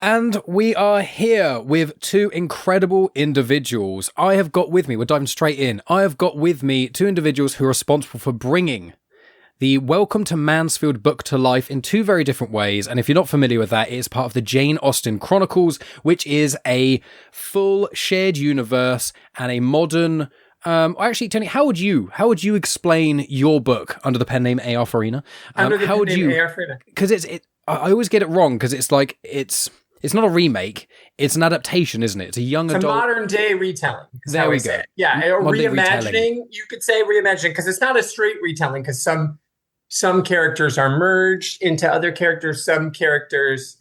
And we are here with two incredible individuals. I have got with me, we're diving straight in, I have got with me two individuals who are responsible for bringing the Welcome to Mansfield book to life in two very different ways. And if you're not familiar with that, it is part of the Jane Austen Chronicles, which is a full shared universe and a modern... actually, Tony, how would you explain your book under the pen name A.R. Farina? Under the pen name A.R. Farina. Because I always get it wrong because it's like it's not a remake; it's an adaptation, isn't it? It's a young adult, modern day retelling. There we go. Yeah, or reimagining. You could say reimagining because it's not a straight retelling. Because some characters are merged into other characters. Some characters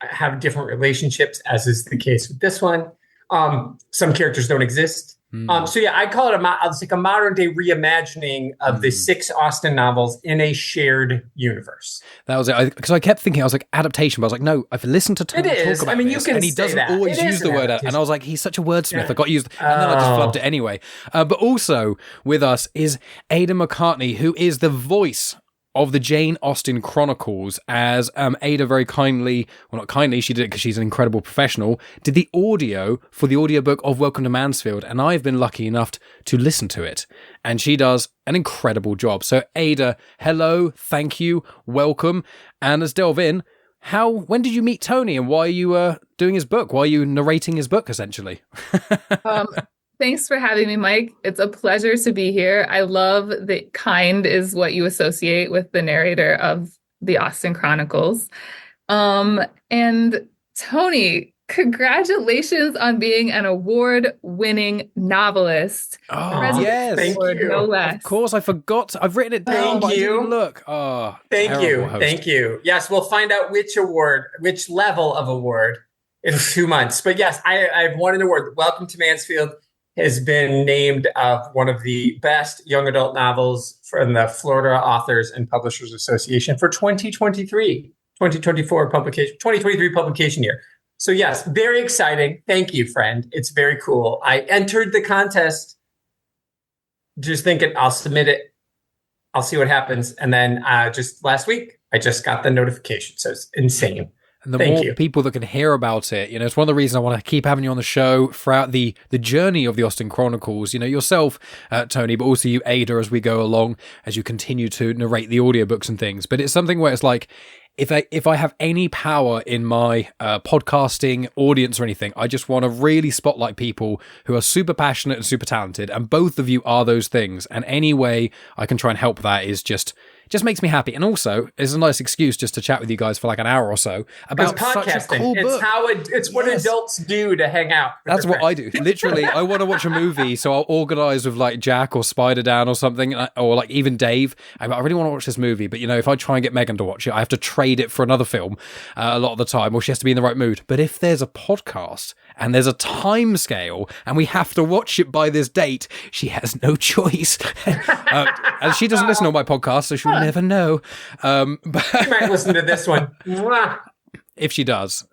have different relationships, as is the case with this one. Some characters don't exist. So yeah, I call it a modern day reimagining of the 6 Austen novels in a shared universe. That was it. Because I kept thinking, I was like, adaptation, but I was like, no, I've listened to Tony talk about this, and he doesn't always use the word. And I was like, he's such a wordsmith. I got used, and then I just flubbed it anyway. But also with us is Ada McCartney, who is the voice of the Jane Austen Chronicles, as Ada very kindly, well, not kindly, she did it because she's an incredible professional, did the audio for the audiobook of Welcome to Mansfield, and I've been lucky enough to listen to it, and she does an incredible job. So Ada, hello, thank you, welcome, and let's delve in. When did you meet Tony, and why are you doing his book? Why are you narrating his book, essentially? Thanks for having me, Mike. It's a pleasure to be here. I love that kind is what you associate with the narrator of the Austen Chronicles. And Tony, congratulations on being an award-winning novelist. Oh, yes. Thank you. No less. Of course, I forgot. I've written it down, but I didn't look. Oh, Thank you. Yes, we'll find out which level of award in 2 months. But yes, I've won an award. Welcome to Mansfield has been named one of the best young adult novels from the Florida Authors and Publishers Association for 2023 publication year. So yes, very exciting. Thank you, friend. It's very cool. I entered the contest just thinking I'll submit it. I'll see what happens. And then just last week, I just got the notification. So it's insane. And the more people that can hear about it, it's one of the reasons I want to keep having you on the show throughout the journey of the Austen Chronicles, yourself, Tony, but also you, Ada, as we go along, as you continue to narrate the audiobooks and things. But it's something where it's like, if I have any power in my podcasting audience or anything, I just want to really spotlight people who are super passionate and super talented. And both of you are those things. And any way I can try and help that is just makes me happy. And also, it's a nice excuse just to chat with you guys for like an hour or so about such a cool book. It's what adults do to hang out. That's what I do. Literally, I want to watch a movie, so I'll organise with like Jack or Spider-Dan or something, or like even Dave. I really want to watch this movie, but if I try and get Megan to watch it, I have to trade it for another film a lot of the time, or she has to be in the right mood. But if there's a podcast and there's a time scale and we have to watch it by this date, she has no choice. And she doesn't listen to my podcast, so she'll never know. But she might listen to this one. If she does.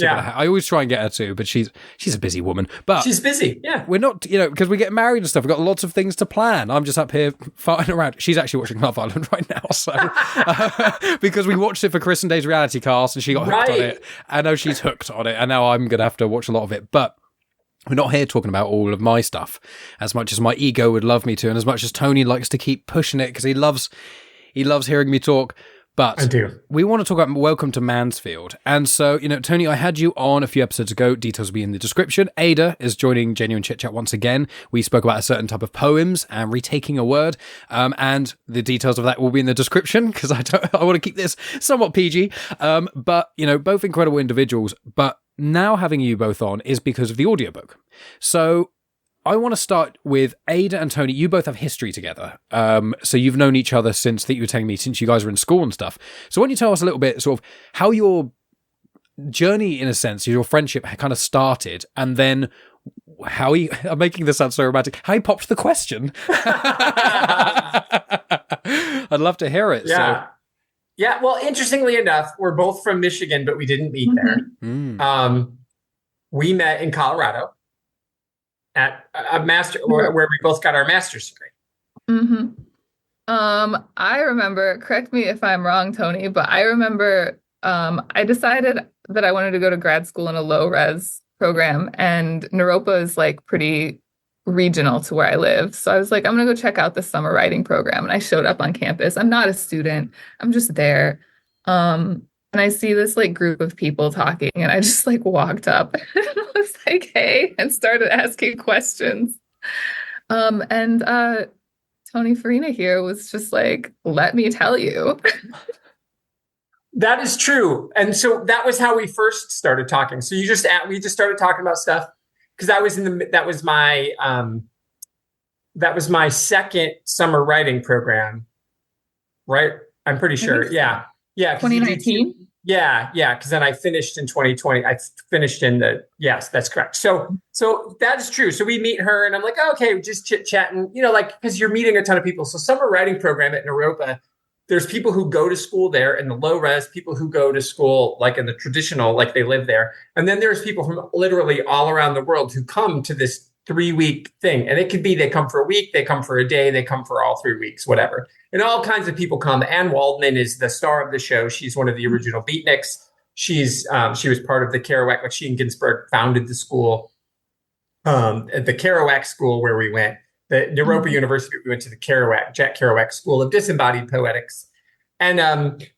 I always try and get her to, but she's a busy woman. But she's busy, yeah. We're not, because we get married and stuff. We've got lots of things to plan. I'm just up here farting around. She's actually watching Love Island right now, so because we watched it for Chris and Dave's reality cast, and she got hooked on it. I know she's hooked on it, and now I'm going to have to watch a lot of it. But we're not here talking about all of my stuff, as much as my ego would love me to, and as much as Tony likes to keep pushing it because he loves hearing me talk. But I do. We want to talk about Welcome to Mansfield. And so, Tony, I had you on a few episodes ago. Details will be in the description. Ada is joining Genuine Chit-Chat once again. We spoke about a certain type of poems and retaking a word. And the details of that will be in the description because I want to keep this somewhat PG. But, both incredible individuals. But now having you both on is because of the audiobook. So I want to start with Ada and Tony. You both have history together. So you've known each other since, that you were telling me, since you guys were in school and stuff. So why don't you tell us a little bit sort of how your journey, in a sense, your friendship kind of started, and then how he, I'm making this sound so romantic, how he popped the question. I'd love to hear it. Yeah. So. Yeah. Well, interestingly enough, we're both from Michigan, but we didn't meet there. We met in Colorado at a master, where we both got our master's degree. I remember, correct me if I'm wrong, Tony, but I remember I decided that I wanted to go to grad school in a low res program, and Naropa is like pretty regional to where I live. So I was like, I'm gonna go check out the summer writing program. And I showed up on campus. I'm not a student, I'm just there. And I see this like group of people talking, and I just like walked up and was like, hey, and started asking questions. And Tony Farina here was just like, let me tell you. That is true. And so that was how we first started talking. So we just started talking about stuff because that was my second summer writing program, right? I'm pretty sure. So. Yeah. Yeah. 2019. Yeah. Because then I finished in 2020. I finished yes, that's correct. So that is true. So we meet her and I'm like, oh, okay, just chit-chatting, like, because you're meeting a ton of people. So summer writing program at Naropa, there's people who go to school there in the low res, people who go to school like in the traditional, like they live there. And then there's people from literally all around the world who come to this 3-week thing. And it could be they come for a week, they come for a day, they come for all 3 weeks, whatever. And all kinds of people come. Anne Waldman is the star of the show. She's one of the original beatniks. She was part of the Kerouac, like she and Ginsberg founded the school, at the Kerouac school where we went. The Naropa University, we went to the Jack Kerouac School of Disembodied Poetics. And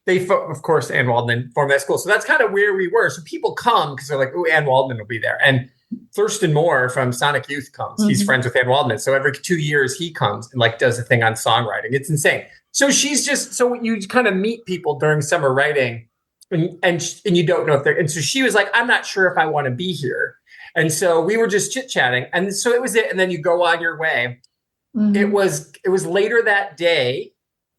they, of course, Anne Waldman formed that school. So that's kind of where we were. So people come because they're like, oh, Anne Waldman will be there. And Thurston Moore from Sonic Youth comes. He's friends with Anne Waldman. So every 2 years he comes and like does a thing on songwriting. It's insane. So so you kind of meet people during summer writing and you don't know if they're, and so she was like, I'm not sure if I want to be here. And so we were just chit-chatting. And so it was it. And then you go on your way. It was later that day.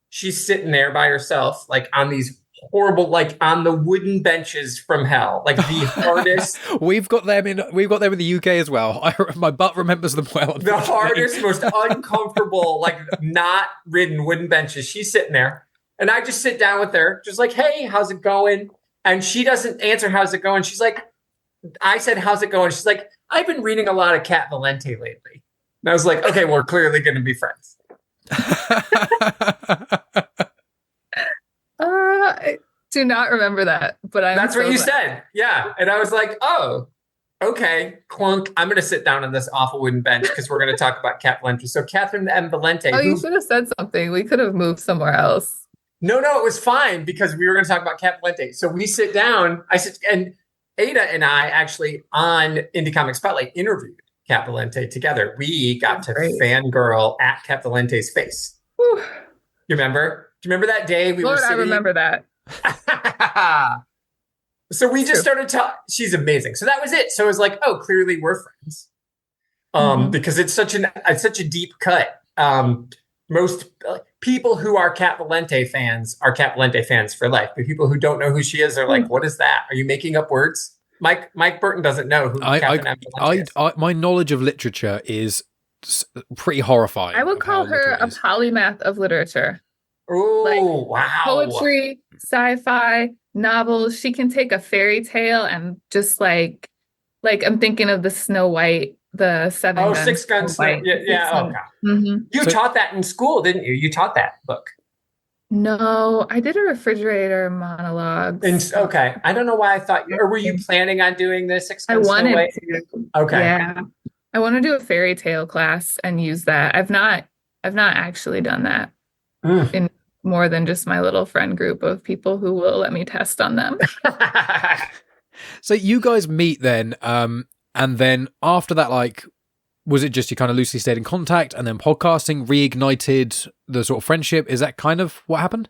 She's sitting there by herself, like on these horrible, like on the wooden benches from hell, like the hardest. We've got them in the UK as well. My butt remembers them well. The hardest, most uncomfortable, like not ridden wooden benches. She's sitting there. And I just sit down with her, just like, hey, how's it going? And she doesn't answer, how's it going? She's like, I said, how's it going? She's like, I've been reading a lot of Cat Valente lately. And I was like, okay, we're clearly going to be friends. I do not remember that, but that's what you said. Yeah. And I was like, oh, okay, clunk. I'm going to sit down on this awful wooden bench because we're going to talk about Cat Valente. So Catherine M. Valente. Oh, you should have said something. We could have moved somewhere else. No, it was fine because we were going to talk about Cat Valente. So we sit down. And Ada and I actually on Indie Comic Spotlight interviewed Cat Valente together. We got to fangirl at Cat Valente's face. Whew. You remember? Do you remember that day we were sitting? I remember that. So we just started talking. She's amazing. So that was it. So it was like, oh, clearly we're friends. Because it's such a deep cut. Most people who are Cat Valente fans are Cat Valente fans for life. But people who don't know who she is are like, what is that? Are you making up words? Mike Burton doesn't know who Catherine M. Valente is. My knowledge of literature is pretty horrifying. I would call her a polymath of literature. Oh, wow. Poetry, sci-fi, novels. She can take a fairy tale and just like I'm thinking of the Snow White, the Seven Guns. Six Guns. Yeah. Oh, God. You taught that in school, didn't you? You taught that book. No, I did a refrigerator monologue. Okay. I don't know why I thought or were you planning on doing the Six Guns? I wanted to. Okay. Yeah. I want to do a fairy tale class and use that. I've not actually done that in more than just my little friend group of people who will let me test on them. So you guys meet then, and then after that, like, was it just you kind of loosely stayed in contact and then podcasting reignited the sort of friendship? Is that kind of what happened?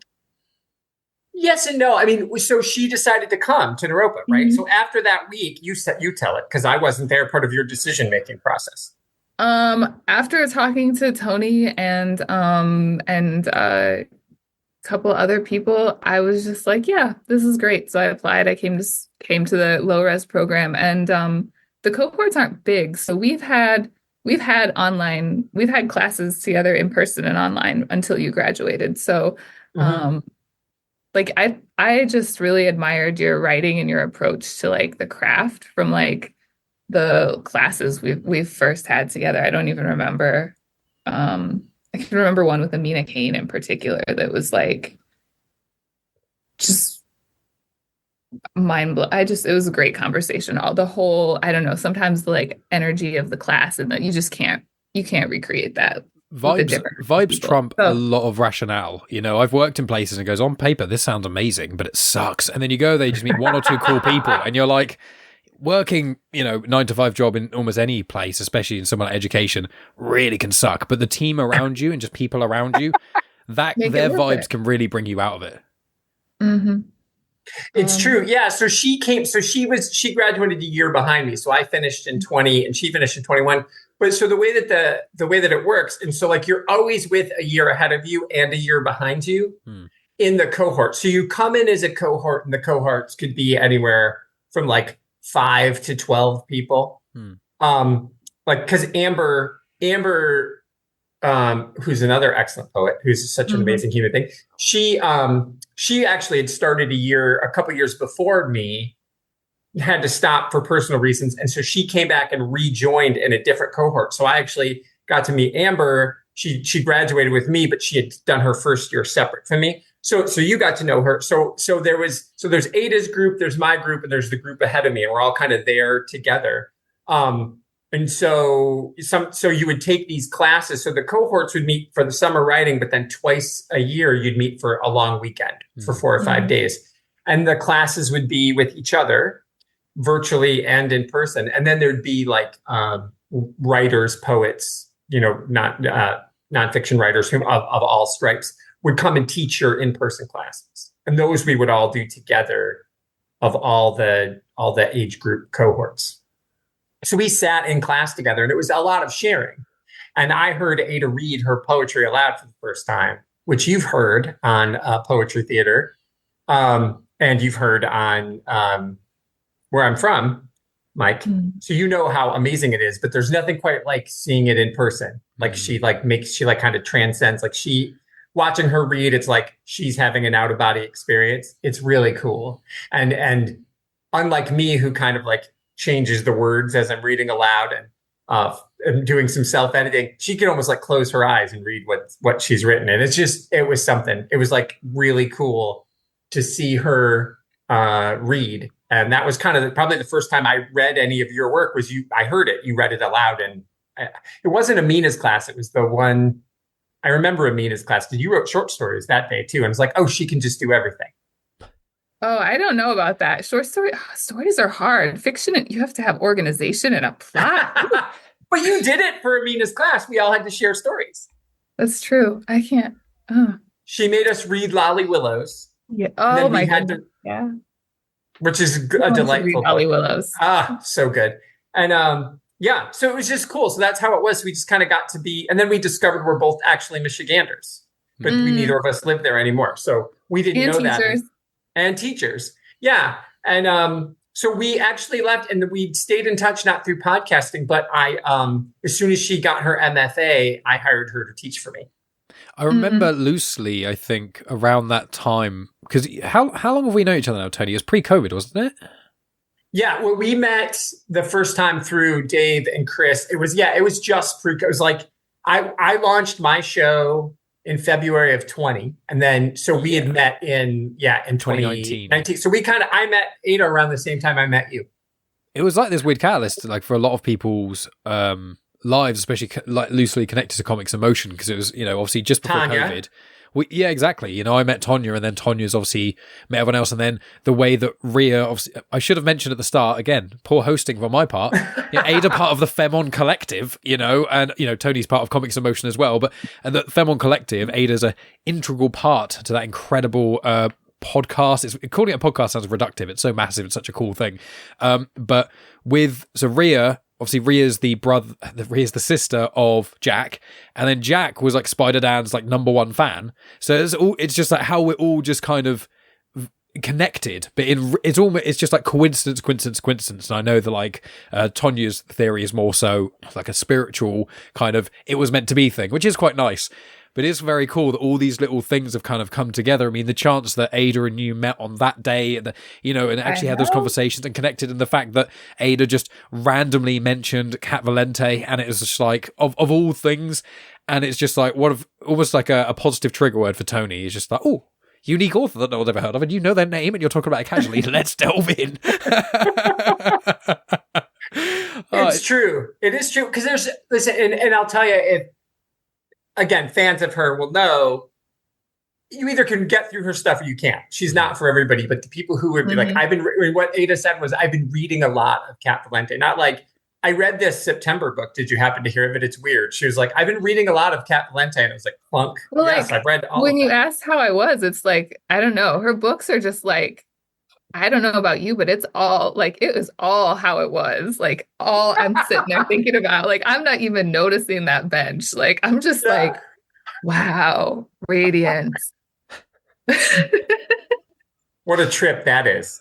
Yes and no. I mean, so she decided to come to Naropa, right? So after that week, you tell it because I wasn't there, part of your decision-making process. After talking to Tony and a couple other people, I was just like, yeah, this is great. So I applied. I came to the low res program, and the cohorts aren't big, so we've had classes together in person and online until you graduated. So like I just really admired your writing and your approach to like the craft from like the classes we've first had together. I don't even remember. I can remember one with Amina Kane in particular that was like just It was a great conversation. All the whole, I don't know, sometimes the like energy of the class and that you can't recreate that with a different Vibes people. trump So, a lot of rationale. You know, I've worked in places and it goes, on paper, this sounds amazing, but it sucks. And then you go there, you just meet one or two cool people, and you're like, working, 9 to 5 job in almost any place, especially in somewhere like education, really can suck. But the team around you and just people around you, their vibes can really bring you out of it. mm-hmm. It's true. Yeah. So she graduated a year behind me. So I finished in 20 and she finished in 21. But so the way that it works, and so like you're always with a year ahead of you and a year behind you in the cohort. So you come in as a cohort, and the cohorts could be anywhere from like 5 to 12 people. Like, because Amber, who's another excellent poet, who's such an amazing human being. She actually had started a couple years before me, had to stop for personal reasons. And so she came back and rejoined in a different cohort. So I actually got to meet Amber. She graduated with me, but she had done her first year separate from me. So you got to know her. So there's Ada's group, there's my group, and there's the group ahead of me, and we're all kind of there together. And so you would take these classes. So the cohorts would meet for the summer writing, but then twice a year you'd meet for a long weekend for 4 or 5 days. And the classes would be with each other virtually and in person. And then there'd be like writers, poets, nonfiction writers of all stripes would come and teach your in-person classes. And those we would all do together of all the age group cohorts. So we sat in class together, and it was a lot of sharing. And I heard Ada read her poetry aloud for the first time, which you've heard on Poetry Theater. And you've heard on Where I'm From, Mike. So you know how amazing it is, but there's nothing quite like seeing it in person. Like she kind of transcends, like watching her read, it's like she's having an out of body experience. It's really cool. And unlike me, who kind of like changes the words as I'm reading aloud and doing some self-editing, she can almost like close her eyes and read what she's written. And it was something. It was like really cool to see her read. And that was kind of probably the first time I read any of your work I heard it, you read it aloud. And it wasn't Amina's class. It was the one, I remember Amina's class, because you wrote short stories that day too. And it's like, oh, she can just do everything. Oh, I don't know about that. Stories are hard. Fiction, you have to have organization and a plot. But you did it for Amina's class. We all had to share stories. That's true. I can't. She made us read Lolly Willows. Yeah. Oh my God. Yeah. Which is a delightful. Lolly Willows. So good. And so it was just cool. So that's how it was. We just kind of got to be, and then we discovered we're both actually Michiganders, but we neither of us live there anymore. So we didn't know that. And teachers. Yeah. And so we actually left, and we stayed in touch, not through podcasting, but I as soon as she got her MFA, I hired her to teach for me. I remember loosely, I think, around that time, because how long have we known each other now, Tony? It was pre-COVID, wasn't it? Yeah, well, we met the first time through Dave and Chris. It was just pre. It was like I launched my show in February of 20, and then so we had met in 2019. So I met Ada around the same time I met you. It was like this weird catalyst, like for a lot of people's lives, especially like loosely connected to comics and motion, because it was obviously just before COVID. Yeah, exactly. I met Tonya, and then Tonya's obviously met everyone else, and then the way that Rhea, obviously, I should have mentioned at the start, again, poor hosting on my part, Ada part of the Femon Collective, and Tony's part of Comics and Motion as well, and the Femon Collective, Ada's an integral part to that incredible podcast. Calling it a podcast sounds reductive. It's so massive. It's such a cool thing. But Rhea, obviously Rhea's the sister of Jack, and then Jack was like Spider Dan's like #1 fan. So it's just like how we're all just kind of connected, but it's just like coincidence. And I know that like Tonya's theory is more so like a spiritual kind of it was meant to be thing, which is quite nice. But it's very cool that all these little things have kind of come together. I mean, the chance that Ada and you met on that day, and actually had those conversations and connected, and the fact that Ada just randomly mentioned Cat Valente, and it was just like of all things, and it's just like almost like a positive trigger word for Tony. It's just like, oh, unique author that no one's ever heard of, and you know their name, and you're talking about it casually. Let's delve in. It's true. It is true. Because listen, and I'll tell you, if, again, fans of her will know, you either can get through her stuff or you can't. She's not for everybody, but the people who would be like, what Ada said was, I've been reading a lot of Cat Valente. Not like, I read this September book. Did you happen to hear of it? It's weird. She was like, I've been reading a lot of Cat Valente. And it was like, plunk. Well, yes, like, I've read all when of you that. asked how I was, it's like, I don't know. Her books are just like, I don't know about you, but it's all like, it was all how it was. Like, all I'm sitting there thinking about, like, I'm not even noticing that bench. Like, I'm just like, wow, radiance. What a trip that is.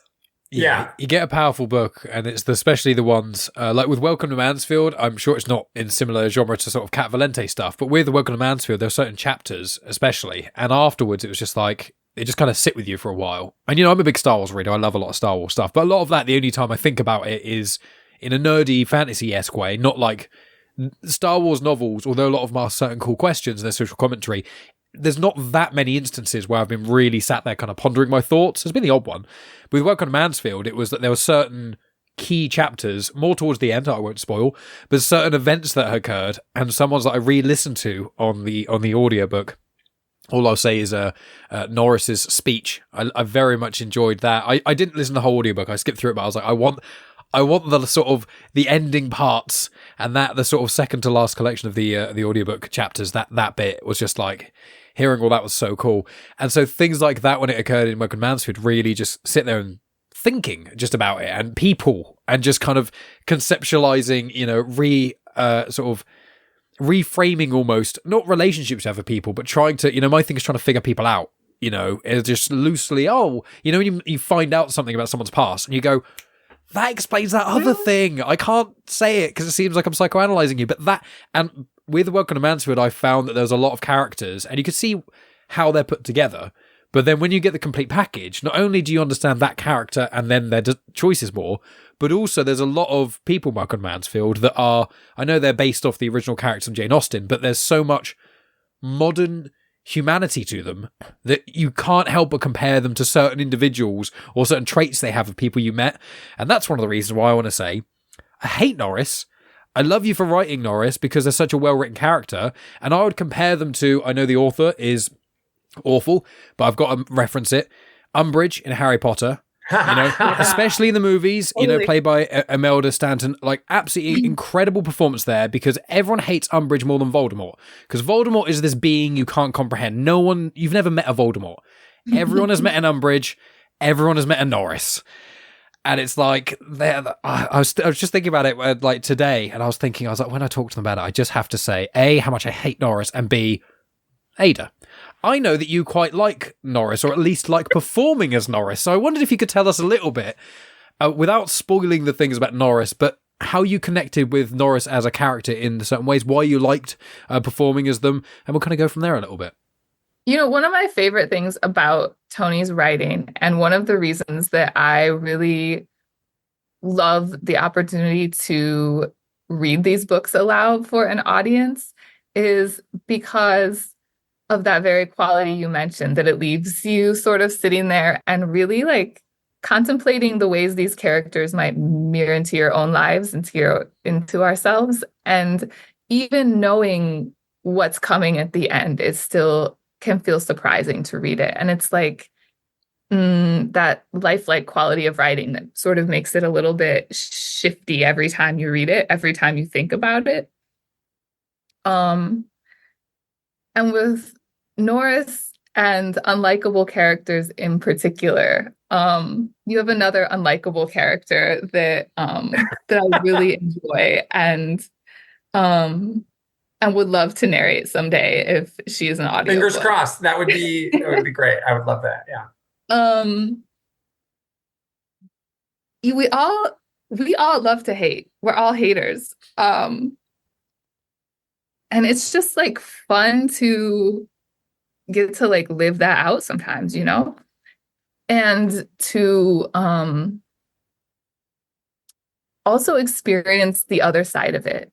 Yeah. You get a powerful book, and it's especially the ones like with Welcome to Mansfield. I'm sure it's not in similar genre to sort of Cat Valente stuff, but with Welcome to Mansfield, there are certain chapters, especially, and afterwards it was just like, it just kind of sit with you for a while. And I'm a big Star Wars reader. I love a lot of Star Wars stuff, but a lot of that, the only time I think about it is in a nerdy fantasy-esque way, not like Star Wars novels, although a lot of them ask certain cool questions and their social commentary. There's not that many instances where I've been really sat there kind of pondering my thoughts. There's been the odd one. With Welcome to Mansfield, it was that there were certain key chapters, more towards the end, I won't spoil, but certain events that occurred, and some ones that I re-listened to on the audiobook. All I'll say is Norris's speech. I very much enjoyed that. I didn't listen to the whole audiobook. I skipped through it, but I was like, I want the sort of the ending parts, and that the sort of second to last collection of the audiobook chapters, that bit was just like, hearing all that was so cool. And so things like that, when it occurred in Welcome to Mansfield, really just sit there and thinking just about it, and people, and just kind of conceptualizing, sort of reframing almost, not relationships with other people, but trying to, my thing is trying to figure people out, it's just loosely, when you find out something about someone's past and you go, that explains that other thing. I can't say it because it seems like I'm psychoanalyzing you, but that, and with Welcome to Mansfield, I found that there's a lot of characters, and you can see how they're put together. But then when you get the complete package, not only do you understand that character and then their choices more, but also there's a lot of people, Welcome to Mansfield, that are, I know they're based off the original characters of Jane Austen, but there's so much modern humanity to them that you can't help but compare them to certain individuals or certain traits they have of people you met. And that's one of the reasons why I want to say, I hate Norris. I love you for writing Norris because they're such a well-written character, and I would compare them to, I know the author is awful, but I've got to reference it, Umbridge in Harry Potter, especially in the movies, played by Imelda Stanton, like absolutely incredible performance there, because everyone hates Umbridge more than Voldemort, because Voldemort is this being you can't comprehend. You've never met a Voldemort. Everyone has met an Umbridge, everyone has met a Norris. And it's like, I was just thinking about it like today, and I was like, when I talk to them about it, I just have to say, A, how much I hate Norris, and B, Ada. I know that you quite like Norris, or at least like performing as Norris, so I wondered if you could tell us a little bit, without spoiling the things about Norris, but how you connected with Norris as a character in certain ways, why you liked performing as them, and we'll kind of go from there a little bit. One of my favorite things about Toni's writing, and one of the reasons that I really love the opportunity to read these books aloud for an audience, is because of that very quality you mentioned, that it leaves you sort of sitting there and really like contemplating the ways these characters might mirror into your own lives, into ourselves. And even knowing what's coming at the end is still can feel surprising to read it. And it's like that lifelike quality of writing that sort of makes it a little bit shifty every time you read it, every time you think about it. And with Norris and unlikable characters in particular, you have another unlikable character that I really enjoy and would love to narrate someday if she is an audiobook. Fingers crossed. That would be great. I would love that. Yeah. We all love to hate. We're all haters. And it's just like fun to get to like live that out sometimes, and to also experience the other side of it.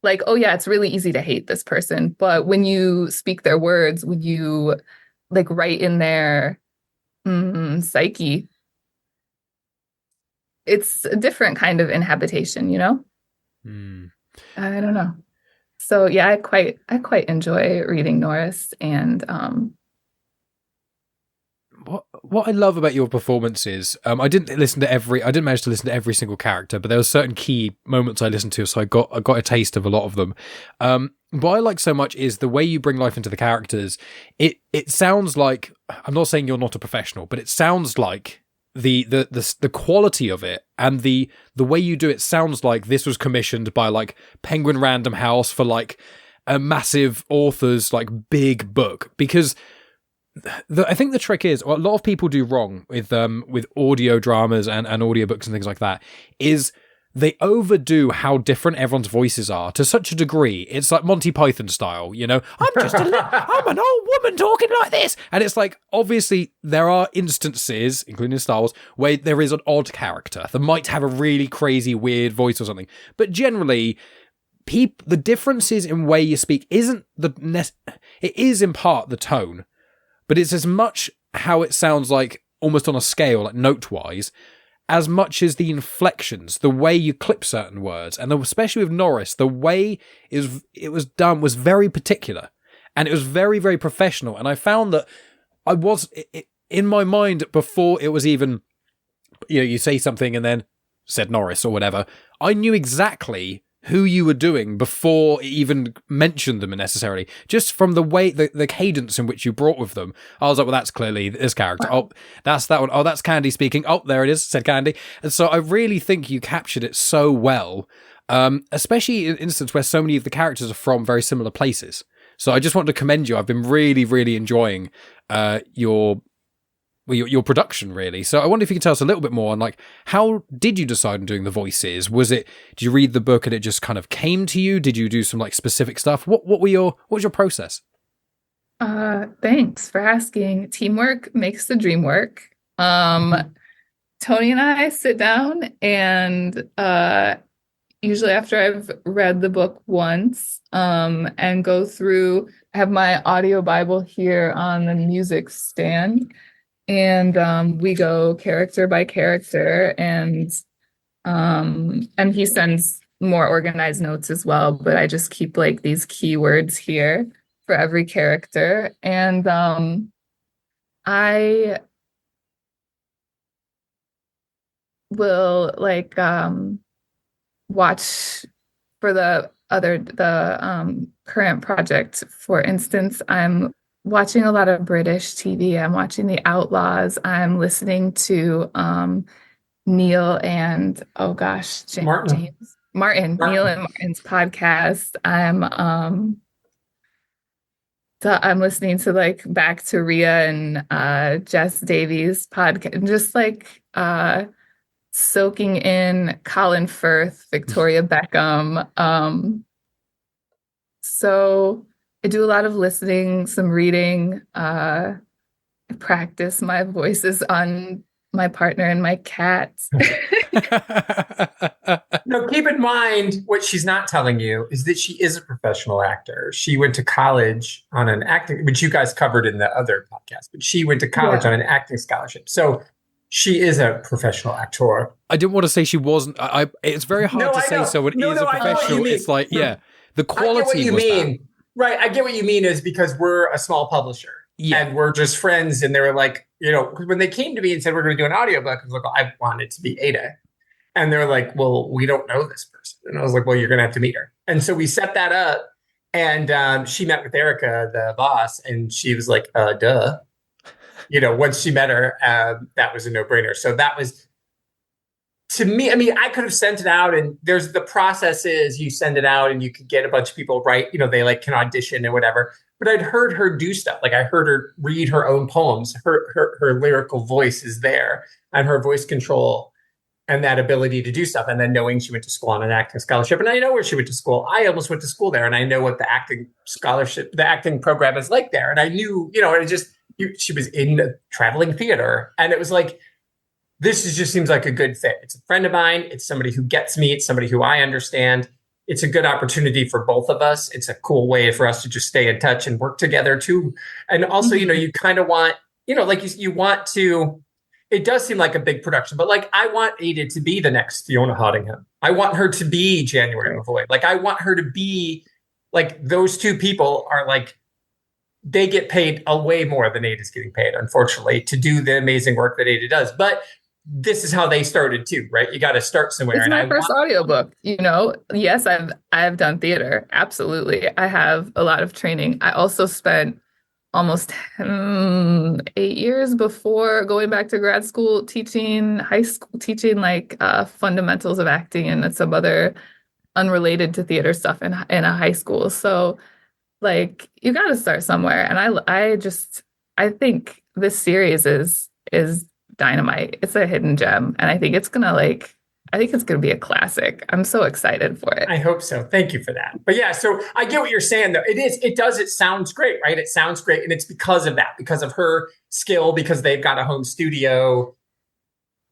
Like, oh yeah, it's really easy to hate this person, but when you speak their words, when you like right in their psyche. It's a different kind of inhabitation, you know? I don't know. So yeah, I quite enjoy reading Norris, and what I love about your performances, I didn't manage to listen to every single character, but there were certain key moments I listened to, so I got a taste of a lot of them. What I like so much is the way you bring life into the characters. It sounds like, I'm not saying you're not a professional, but it sounds like the quality of it and the way you do it sounds like this was commissioned by like Penguin Random House for like a massive author's like big book. Because I think the trick is, what a lot of people do wrong with audio dramas and audiobooks and things like that, is they overdo how different everyone's voices are to such a degree. It's like Monty Python style, you know, I'm an old woman talking like this. And it's like, obviously there are instances, including in Star Wars, where there is an odd character that might have a really crazy, weird voice or something. But generally, the differences in way you speak it is in part the tone, but it's as much how it sounds like almost on a scale, like note-wise, as much as the inflections, the way you clip certain words, and especially with Norris, the way it was done was very particular, and it was very, very professional. And I found that I was in my mind before it was even, you know, you say something and then said Norris or whatever. I knew exactly who you were doing before it even mentioned them necessarily, just from the way the cadence in which you brought with them. I was like, well, that's clearly this character. Oh, that's that one. Oh, that's Candy speaking. Oh, there it is, said Candy. And so I really think you captured it so well, especially in an instance where so many of the characters are from very similar places. So I just want to commend you. I've been really, really enjoying your production, really. So I wonder if you could tell us a little bit more on, like, how did you decide on doing the voices? Did you read the book and it just kind of came to you? Did you do some like specific stuff? What was your process? Thanks for asking. Teamwork makes the dream work. Tony and I sit down and usually after I've read the book once and go through, I have my audio Bible here on the music stand. And we go character by character, and he sends more organized notes as well, but I just keep like these keywords here for every character. And I will like watch for the current project. For instance, I'm watching a lot of British TV. I'm watching The Outlaws. I'm listening to Neil and James Martin. Neil and Martin's podcast. I'm listening to like Back to Rhea and Jess Davies' podcast, just like soaking in Colin Firth, Victoria Beckham. So I do a lot of listening, some reading. I practice my voices on my partner and my cat. No, keep in mind what she's not telling you is that she is a professional actor. She went to college on an acting, which you guys covered in the other podcast, but she went to college on an acting scholarship. So she is a professional actor. I didn't want to say she wasn't. It's very hard to say someone is a professional. It's like, the quality was that. Right. I get what you mean is because we're a small publisher and we're just friends. And they were like, you know, when they came to me and said, we're going to do an audiobook, I was like, well, I want it to be Ada. And they're like, well, we don't know this person. And I was like, well, you're going to have to meet her. And so we set that up, and she met with Erica, the boss, and she was like, duh. You know, once she met her, that was a no-brainer. So that was, to me, I mean, I could have sent it out, and the process is you send it out and you could get a bunch of people, right? You know, they like can audition and whatever. But I'd heard her do stuff. Like I heard her read her own poems. Her lyrical voice is there, and her voice control and that ability to do stuff. And then knowing she went to school on an acting scholarship, and I know where she went to school. I almost went to school there, and I know what the acting scholarship, the acting program is like there. And I knew, you know, she was in a traveling theater, and it was like, just seems like a good fit. It's a friend of mine. It's somebody who gets me. It's somebody who I understand. it's a good opportunity for both of us. It's a cool way for us to just stay in touch and work together too. And also, you kind of want, like you want to, it does seem like a big production, but like I want Ada to be the next Fiona Hoddingham. I want her to be January Lavoie. Like I want her to be like those two people are like, they get paid a way more than Ada's getting paid, unfortunately, to do the amazing work that Ada does. But this is how they started too, right? You got to start somewhere. It's my first audiobook, Yes, I've done theater. Absolutely. I have a lot of training. I also spent almost 8 years before going back to grad school teaching like fundamentals of acting and some other unrelated to theater stuff in a high school. So like you got to start somewhere. And I think this series is dynamite. It's a hidden gem. And I think it's going to be a classic. I'm so excited for it. I hope so. Thank you for that. But yeah, so I get what you're saying though. It sounds great, right? It sounds great. And it's because of that, because of her skill, because they've got a home studio.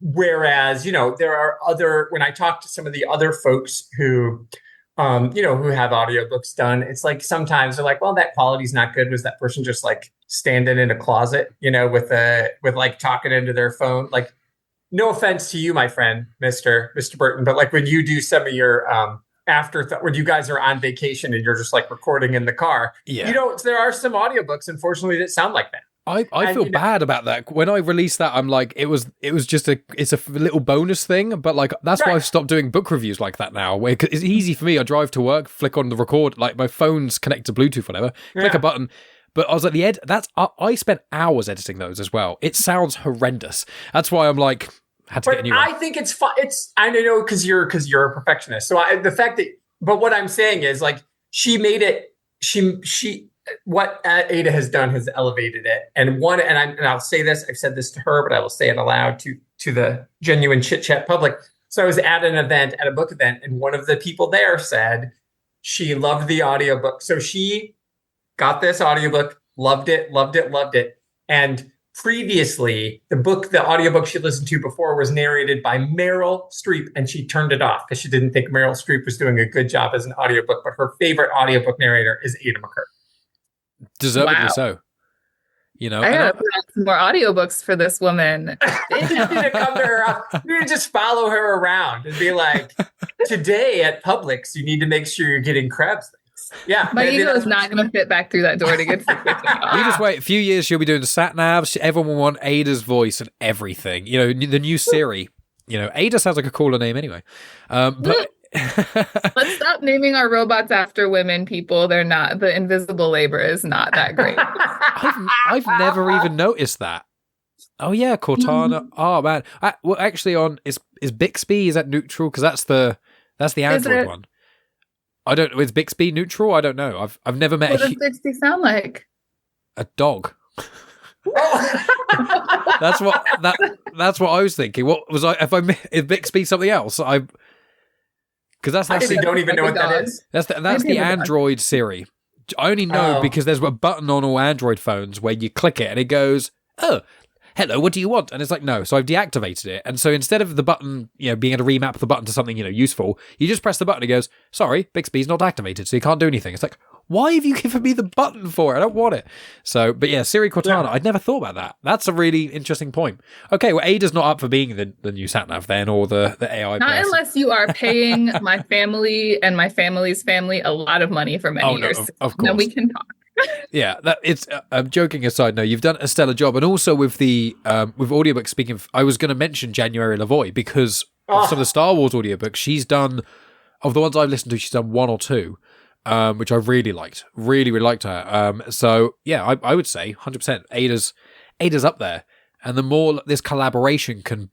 Whereas, there are when I talk to some of the other folks who have audiobooks done, it's like sometimes they're like, well, that quality's not good. Was that person just like standing in a closet, with like talking into their phone? Like, no offense to you, my friend, Mr. Burton, but like when you do some of your afterthought, when you guys are on vacation and you're just like recording in the car, there are some audiobooks, unfortunately, that sound like that. I feel bad about that. When I released that, I'm like, it's a little bonus thing, but like that's why I've stopped doing book reviews like that now. Where it's easy for me. I drive to work, flick on the record, like my phone's connected to Bluetooth, whatever, click a button. But I was like, I spent hours editing those as well. It sounds horrendous. That's why I'm like, had to get a new one. I think it's fun. I know because you're a perfectionist. So but what I'm saying is like she made it. What Ada has done has elevated it. And I'll say this, I've said this to her, but I will say it aloud to the genuine Chit-Chat public. So I was at a book event, and one of the people there said she loved the audiobook. So she got this audiobook, loved it. And previously, the audiobook she listened to before was narrated by Meryl Streep, and she turned it off because she didn't think Meryl Streep was doing a good job as an audiobook. But her favorite audiobook narrator is Ada McCartney. Deservedly so. I gotta put out some more audiobooks for this woman. You just need to come to her. You need to just follow her around and be like, today at Publix, you need to make sure you're getting crabs. Yeah. My ego is not going to fit back through that door to get to You just wait a few years, she'll be doing the sat navs. Everyone will want Ada's voice and everything. The new Siri. Ada sounds like a cooler name anyway. But let's stop naming our robots after women, people. They're not. The invisible labor is not that great. I've never even noticed that. Oh yeah, Cortana. Oh man. Actually, is Bixby, is that neutral? Because that's the Android one. I don't. Is Bixby neutral? I don't know. I've never met. What does Bixby sound like? A dog. That's what I was thinking. What was I? Is Bixby something else? Because that's I actually don't even know what that is. That's the Android Siri. I only know because there's a button on all Android phones where you click it and it goes, "Oh, hello, what do you want?" And it's like, no. So I've deactivated it. And so instead of the button, being able to remap the button to something, useful, you just press the button. It goes, "Sorry, Bixby's not activated, so you can't do anything." It's like, why have you given me the button for it? I don't want it. So, but yeah, Siri Cortana, I'd never thought about that. That's a really interesting point. Okay, well, Ada's not up for being the new sat-nav then, or the AI Not person. Unless you are paying my family and my family's family a lot of money for many years. Of course. Then we can talk. Yeah, I'm joking aside. No, you've done a stellar job, and also with the with audiobooks. Speaking of, I was going to mention January Lavoie because of some of the Star Wars audiobooks she's done. Of the ones I've listened to, she's done one or two, which I really liked. Really liked her. So yeah, I would say 100%. Ada's up there, and the more this collaboration can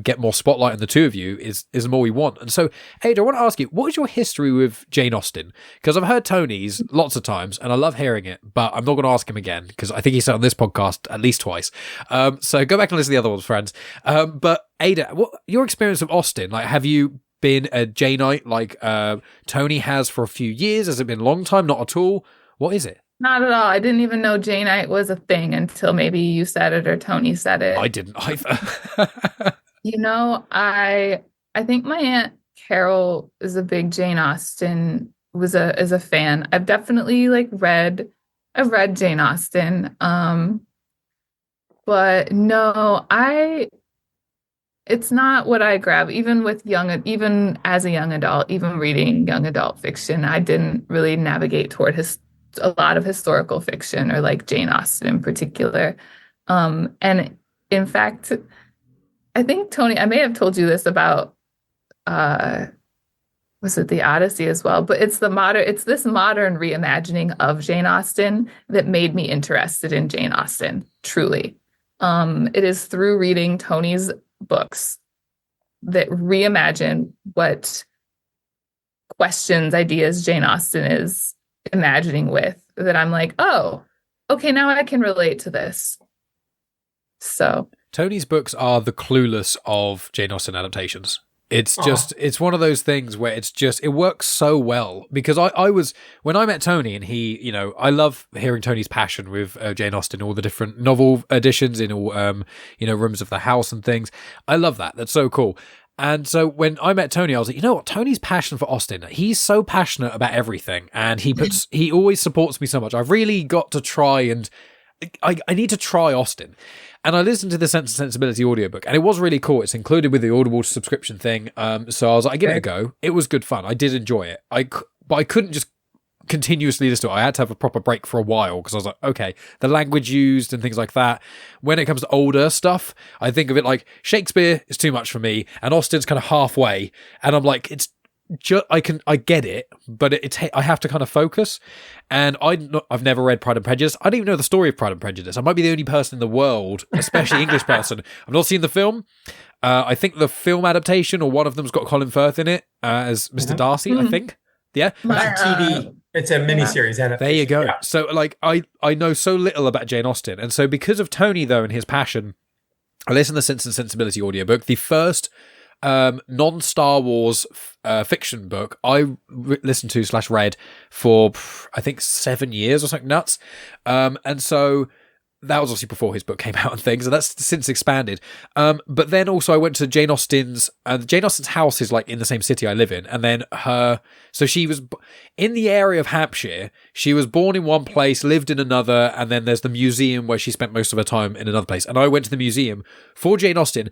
get more spotlight on the two of you is the more we want. And so, Ada, I want to ask you, what is your history with Jane Austen? Because I've heard Tony's lots of times, and I love hearing it, but I'm not going to ask him again, because I think he said on this podcast at least twice. So go back and listen to the other ones, friends. But Ada, what your experience of Austen? Like, have you been a Janeite like Tony has for a few years? Has it been a long time? Not at all. What is it? Not at all. I didn't even know Janeite was a thing until maybe you said it or Tony said it. I didn't either. I think my aunt Carol is a big Jane Austen is a fan. I've definitely I've read Jane Austen. But no, it's not what I grab. Even as a young adult, even reading young adult fiction, I didn't really navigate toward a lot of historical fiction or like Jane Austen in particular. And in fact, I think Tony, I may have told you this about was it the Odyssey as well? But it's this modern reimagining of Jane Austen that made me interested in Jane Austen, truly. It is through reading Tony's books that reimagine what questions, ideas Jane Austen is imagining with that I'm like, oh, okay, now I can relate to this. So Tony's books are the Clueless of Jane Austen adaptations. It's just, it's one of those things where it works so well because when I met Tony and he, you know, I love hearing Tony's passion with Jane Austen, all the different novel editions in all, you know, rooms of the house and things. I love that. That's so cool. And so when I met Tony, I was like, you know what? Tony's passion for Austen, he's so passionate about everything and he always supports me so much. I've really got to try and I need to try Austen. And I listened to the Sense and Sensibility audiobook, and it was really cool. It's included with the Audible subscription thing. So I was like, I give it a go. It was good fun. I did enjoy it. But I couldn't just continuously listen to it. I had to have a proper break for a while because I was like, okay, the language used and things like that. When it comes to older stuff, I think of it like Shakespeare is too much for me, and Austen's kind of halfway. And I'm like, it's just, I get it, but I have to kind of focus. And I've never read Pride and Prejudice. I don't even know the story of Pride and Prejudice. I might be the only person in the world, especially English person. I've not seen the film. I think the film adaptation or one of them's got Colin Firth in it as Mr. Darcy, I think. Yeah. TV. It's a miniseries. There you go. Yeah. So like I know so little about Jane Austen. And so because of Tony though and his passion, I listened to the Sense and Sensibility audiobook. The first non-Star Wars fiction book I listened to / read for I think 7 years or something nuts, and so that was obviously before his book came out and things, and that's since expanded. But then also I went to Jane Austen's house is like in the same city I live in, and then so she was in the area of Hampshire. She was born in one place, lived in another, and then there's the museum where she spent most of her time in another place. And I went to the museum for Jane Austen.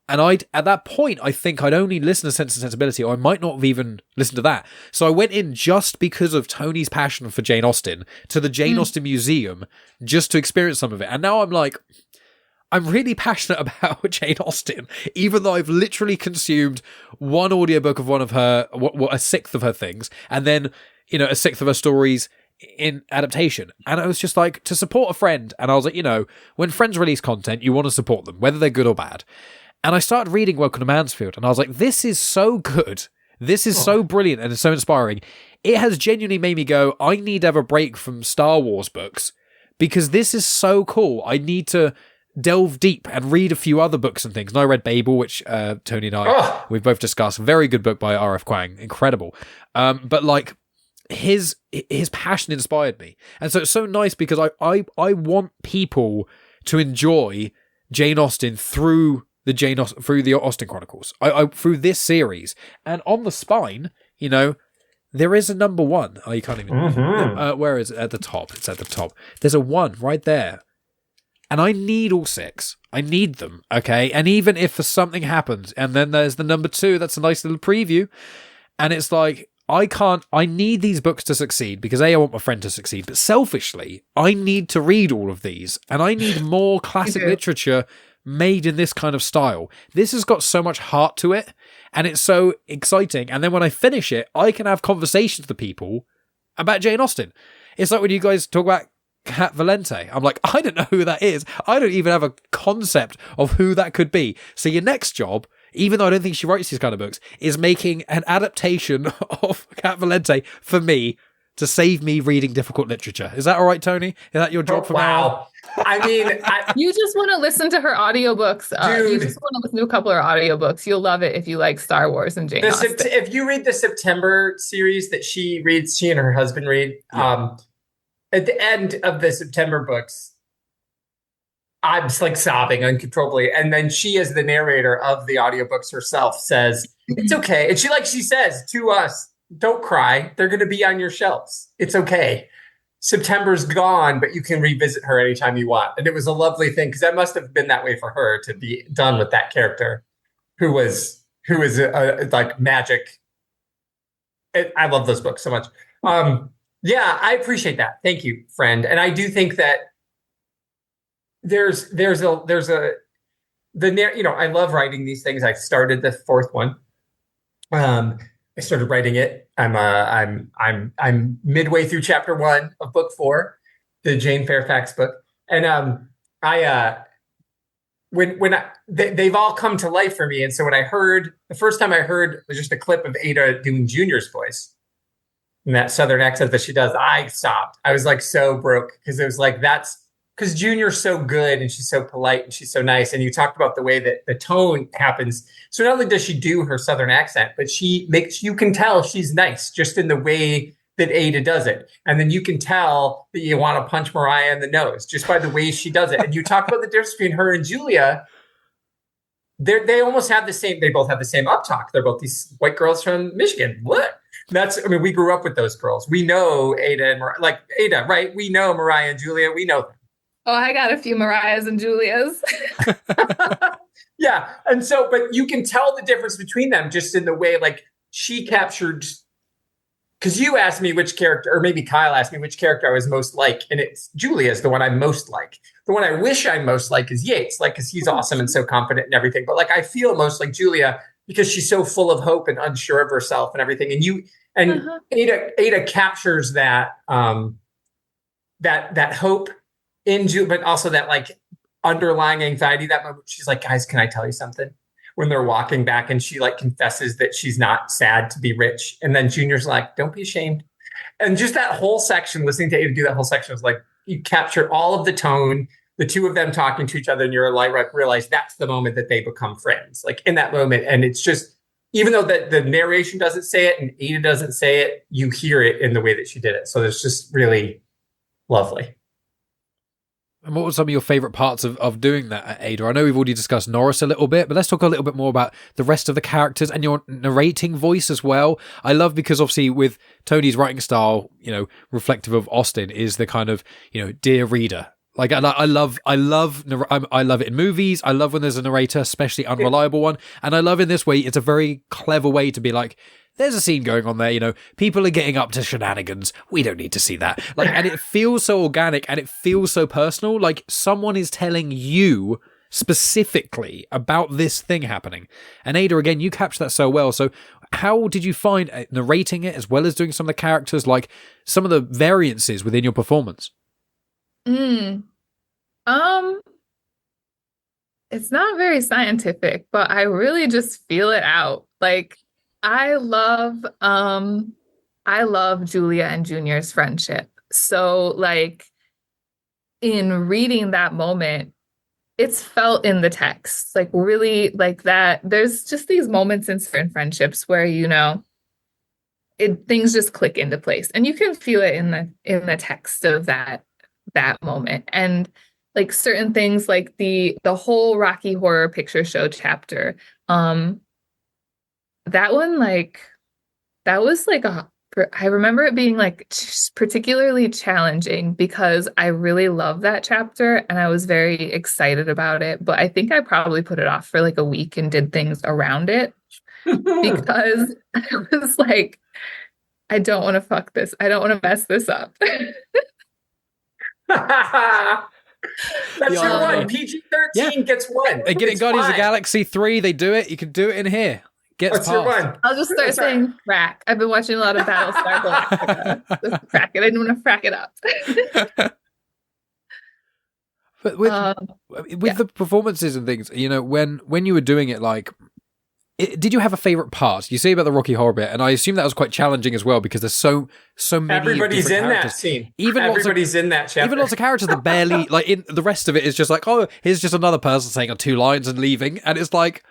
And at that point, I think I'd only listened to Sense and Sensibility, or I might not have even listened to that. So I went in just because of Tony's passion for Jane Austen to the Jane Austen Museum just to experience some of it. And now I'm like, I'm really passionate about Jane Austen, even though I've literally consumed one audiobook of one of her, a sixth of her things, and then, you know, a sixth of her stories in adaptation. And I was just like, to support a friend. And I was like, you know, when friends release content, you want to support them, whether they're good or bad. And I started reading Welcome to Mansfield, and I was like, this is so good. This is so brilliant and it's so inspiring. It has genuinely made me go, I need to have a break from Star Wars books because this is so cool. I need to delve deep and read a few other books and things. And I read Babel, which Tony and I, we've both discussed. Very good book by R.F. Kuang. Incredible. But like, his passion inspired me. And so it's so nice because I want people to enjoy Jane Austen through the Austen Chronicles, through this series. And on the spine, you know, there is a number 1. Oh, you can't even. Where is it? At the top. It's at the top. There's a 1 right there. And I need all 6. I need them, okay? And even if something happens, and then there's the number 2, that's a nice little preview. And it's like, I need these books to succeed because I want my friend to succeed. But selfishly, I need to read all of these. And I need more classic literature made in this kind of style. This has got so much heart to it, and it's so exciting. And then when I finish it, I can have conversations with people about Jane Austen. It's like when you guys talk about Cat Valente. I'm like, I don't know who that is. I don't even have a concept of who that could be. So your next job, even though I don't think she writes these kind of books, is making an adaptation of Cat Valente for me to save me reading difficult literature. Is that all right, Tony? Is that your job for now? I mean, you just want to listen to her audiobooks. You just want to listen to a couple of her audiobooks. You'll love it if you like Star Wars and Jane Austen. If you read the September series that she and her husband read, at the end of the September books, I'm just like sobbing uncontrollably. And then she, as the narrator of the audiobooks herself, says, it's okay. And she says to us, don't cry. They're going to be on your shelves. It's okay. September's gone, but you can revisit her anytime you want. And it was a lovely thing because that must have been that way for her to be done with that character who was like magic. I love those books so much. Yeah, I appreciate that. Thank you, friend. And I do think that I love writing these things. I started the fourth one. I started writing it. I'm midway through chapter 1 of book 4, the Jane Fairfax book. And they've all come to life for me. And so when the first time I heard was just a clip of Ada doing Junior's voice and that Southern accent that she does, I sobbed. I was like so broke because it was like, that's because Junior's so good and she's so polite and she's so nice. And you talked about the way that the tone happens. So not only does she do her Southern accent, but you can tell she's nice just in the way that Ada does it. And then you can tell that you want to punch Mariah in the nose just by the way she does it. And you talk about the difference between her and Julia. They almost have they both have the same uptalk. They're both these white girls from Michigan. What? We grew up with those girls. We know Ada and Mariah, like Ada, right? We know Mariah and Julia. We know them. Oh, I got a few Mariahs and Julias. Yeah. And so, but you can tell the difference between them just in the way, like she captured, because you asked me which character, or maybe Kyle asked me which character I was most like. And it's Julia's the one I most like. The one I wish I most like is Yates, like, because he's awesome and so confident and everything. But like, I feel most like Julia because she's so full of hope and unsure of herself and everything. And Ada captures that, that hope in Julia, but also that like underlying anxiety. That moment she's like, guys, can I tell you something? When they're walking back and she like confesses that she's not sad to be rich. And then Junior's like, don't be ashamed. And just that whole section, listening to Ada do that whole section was like, you captured all of the tone, the two of them talking to each other, and you're like, realize that's the moment that they become friends, like in that moment. And it's just, even though the narration doesn't say it and Ada doesn't say it, you hear it in the way that she did it. So it's just really lovely. And what were some of your favourite parts of doing that at Ada? I know we've already discussed Norris a little bit, but let's talk a little bit more about the rest of the characters and your narrating voice as well. I love, because obviously with Tony's writing style, reflective of Austen, is the kind of, dear reader. Like, I love it in movies. I love when there's a narrator, especially unreliable one. And I love in this way, it's a very clever way to be like, there's a scene going on there, people are getting up to shenanigans. We don't need to see that. Like, and it feels so organic and it feels so personal. Like someone is telling you specifically about this thing happening. And Ada, again, you capture that so well. So how did you find narrating it as well as doing some of the characters, like some of the variances within your performance? It's not very scientific, but I really just feel it out. Like, I love Julia and Junior's friendship. So like in reading that moment, it's felt in the text, like really like that. There's just these moments in certain friendships where, things just click into place and you can feel it in the text of that moment. And like certain things like the whole Rocky Horror Picture Show chapter, that one, like, that was like I remember it being like particularly challenging because I really love that chapter and I was very excited about it. But I think I probably put it off for like a week and did things around it because I was like, I don't want to fuck this. I don't want to mess this up. That's your one. PG-13 gets one. They get it in Guardians of the Galaxy 3. They do it. You can do it in here. What's your one? I'll just start saying frack. I've been watching a lot of Battlestar Galactica. Frack it. I didn't want to frack it up. But with the performances and things, when you were doing it, like, did you have a favorite part? You say about the Rocky Horror bit, and I assume that was quite challenging as well because there's so many. Everybody's in characters. That scene. Everybody's in that chapter. Even lots of characters that barely like. In the rest of it is just like, oh, here's just another person saying 2 lines and leaving, and it's like,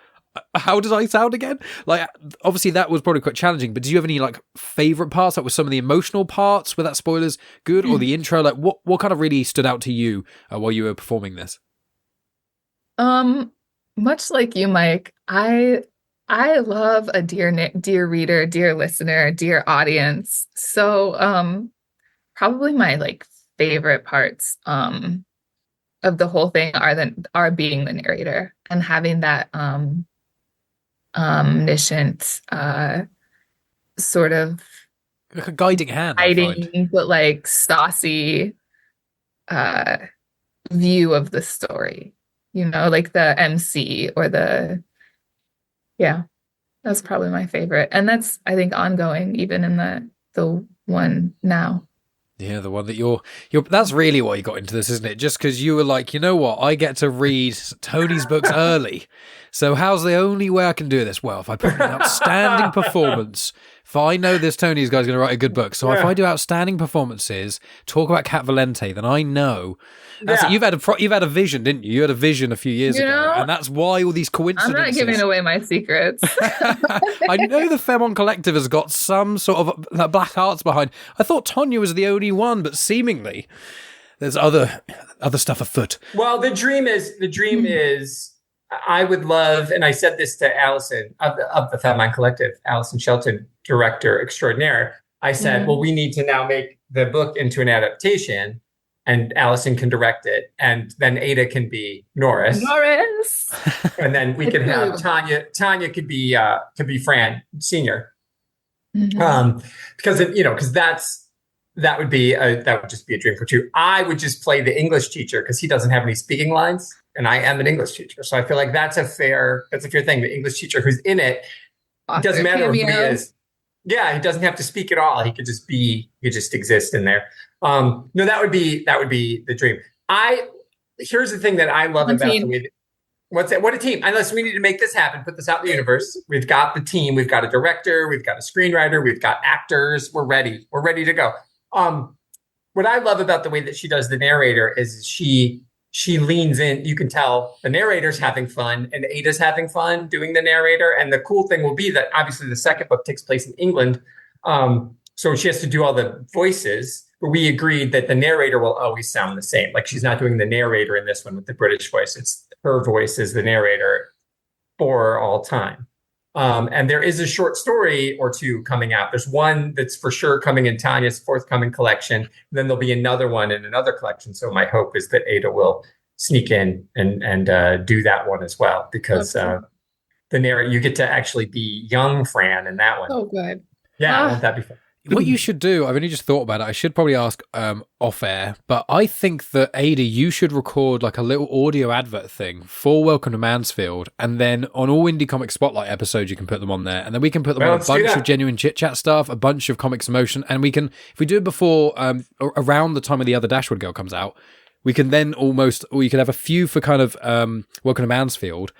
how did I sound again? Like, obviously that was probably quite challenging, but do you have any like favorite parts? Like, with some of the emotional parts, were that spoilers good, or the intro? Like, what kind of really stood out to you while you were performing this? Um, Much like you, Mike, I love a dear reader, dear listener, dear audience. So, probably my like favorite parts of the whole thing are being the narrator and having that omniscient sort of Like a guiding hand, I find. hiding but like saucy uh view of the story. You know, like the MC or yeah, that's probably my favorite. And that's I think ongoing even in the one now. Yeah, the one that you're that's really why you got into this, isn't it? Just because you were like, you know what, I get to read Tony's books early. So how's the only way I can do this? Well, if I put an outstanding performance, if I know this Tony's guy's going to write a good book, so if I do outstanding performances, talk about Cat Valente, then I know. That's it. You've had a vision, didn't you? You had a vision a few years ago, and that's why all these coincidences. I'm not giving away my secrets. I know the Fairmont Collective has got some sort of black arts behind. I thought Tonya was the only one, but seemingly there's other stuff afoot. Well, the dream is I would love, and I said this to Allison of the Fairmont Collective, Allison Shelton, director extraordinaire. I said, well, we need to now make the book into an adaptation. And Allison can direct it, and then Ada can be Norris. And then we can have Tanya. Tanya could be Fran Senior. Because that would just be a dream for two. I would just play the English teacher because he doesn't have any speaking lines, and I am an English teacher, so I feel like that's a fair thing. The English teacher who's in it, it doesn't matter if he is. Yeah, he doesn't have to speak at all. He could just exist in there. No, that would be the dream. Here's the thing that I love about the way what's that? What a team. Unless we need to make this happen, put this out in the universe. We've got the team, we've got a director, we've got a screenwriter, we've got actors, we're ready to go. What I love about the way that she does the narrator is she leans in. You can tell the narrator's having fun and Ada's having fun doing the narrator. And the cool thing will be that obviously the second book takes place in England. So she has to do all the voices, but we agreed that the narrator will always sound the same. Like she's not doing the narrator in this one with the British voice. It's her voice as the narrator for all time. And there is a short story or two coming out. There's one that's for sure coming in Tanya's forthcoming collection. And then there'll be another one in another collection. So my hope is that Ada will sneak in and do that one as well, because the narrator, you get to actually be young Fran in that one. Oh, good. Yeah, won't that be fun? What you should do, I've only just thought about it, I should probably ask off air, but I think that, Ada, you should record like a little audio advert thing for Welcome to Mansfield, and then on all Indie Comic Spotlight episodes you can put them on there, and then we can put them on a bunch of genuine chit-chat stuff, a bunch of Comics Emotion, and we can, if we do it before, around the time of the other Dashwood Girl comes out, we can then you could have a few for kind of Welcome to Mansfield,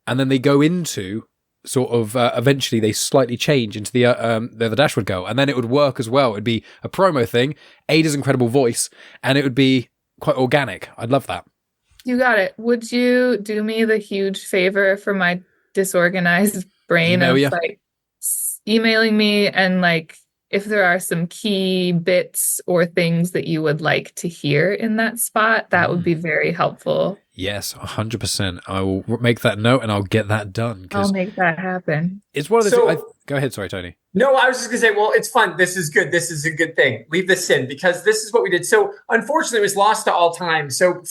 and then they go into sort of eventually they slightly change into the Dashwood Girl, and then it would work as well. It'd be a promo thing, Ada's incredible voice, and it would be quite organic. I'd love that. You got it. Would you do me the huge favor for my disorganized brain of like emailing me, and like if there are some key bits or things that you would like to hear in that spot, that would be very helpful. Yes, 100%. I will make that note and I'll get that done. I'll make that happen. It's one of the go ahead, sorry, Tony. No, I was just going to say, well, it's fun. This is good. This is a good thing. Leave this in because this is what we did. So unfortunately, it was lost to all time. So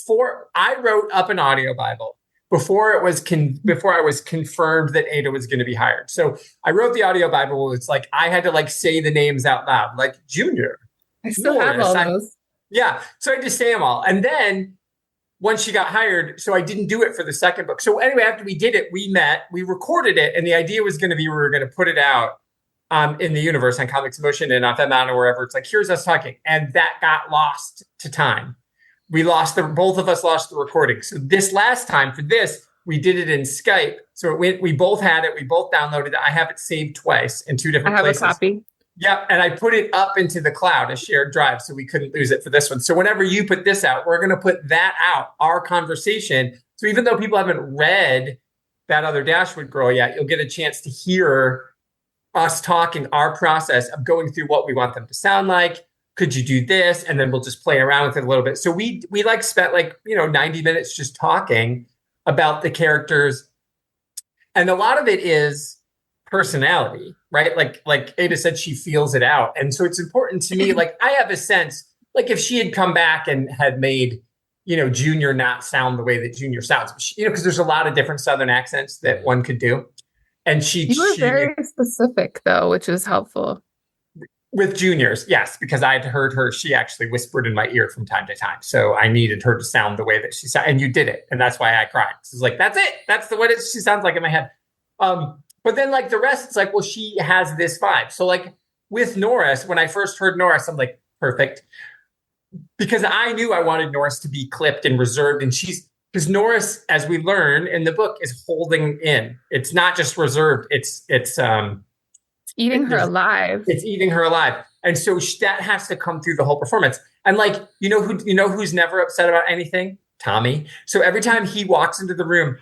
I wrote up an audio Bible before I was confirmed that Ada was going to be hired. So I wrote the audio Bible. It's like I had to like say the names out loud, like Junior. I still have all those. Yeah. So I just say them all. And then once she got hired, so I didn't do it for the second book. So anyway, after we did it, we met, we recorded it, and the idea was going to be we were going to put it out in the universe on Comics Motion and on Femana or wherever. It's like, here's us talking. And that got lost to time. Both of us lost the recording. So this last time for this, we did it in Skype. So we both had it. We both downloaded it. I have it saved twice in two different places. I have a copy. Yep. And I put it up into the cloud, a shared drive, so we couldn't lose it for this one. So whenever you put this out, we're going to put that out, our conversation. So even though people haven't read that other Dashwood Girl yet, you'll get a chance to hear us talking, our process of going through what we want them to sound like. Could you do this? And then we'll just play around with it a little bit. So we like spent 90 minutes just talking about the characters. And a lot of it is personality, right? Like Ada said, she feels it out. And so it's important to me, like I have a sense, like if she had come back and had made, Junior not sound the way that Junior sounds, because there's a lot of different Southern accents that one could do. And you were very specific though, which was helpful. With Junior's, yes, because I had heard her, she actually whispered in my ear from time to time. So I needed her to sound the way that she sounded. And you did it. And that's why I cried. It's like, that's it. That's the way she sounds like in my head. But then like the rest, it's like, well, she has this vibe. So like with Norris, when I first heard Norris, I'm like, perfect. Because I knew I wanted Norris to be clipped and reserved. And because Norris, as we learn in the book, is holding in. It's not just reserved. It's eating her alive. It's eating her alive. And so that has to come through the whole performance. And like, who's never upset about anything? Tommy. So every time he walks into the room,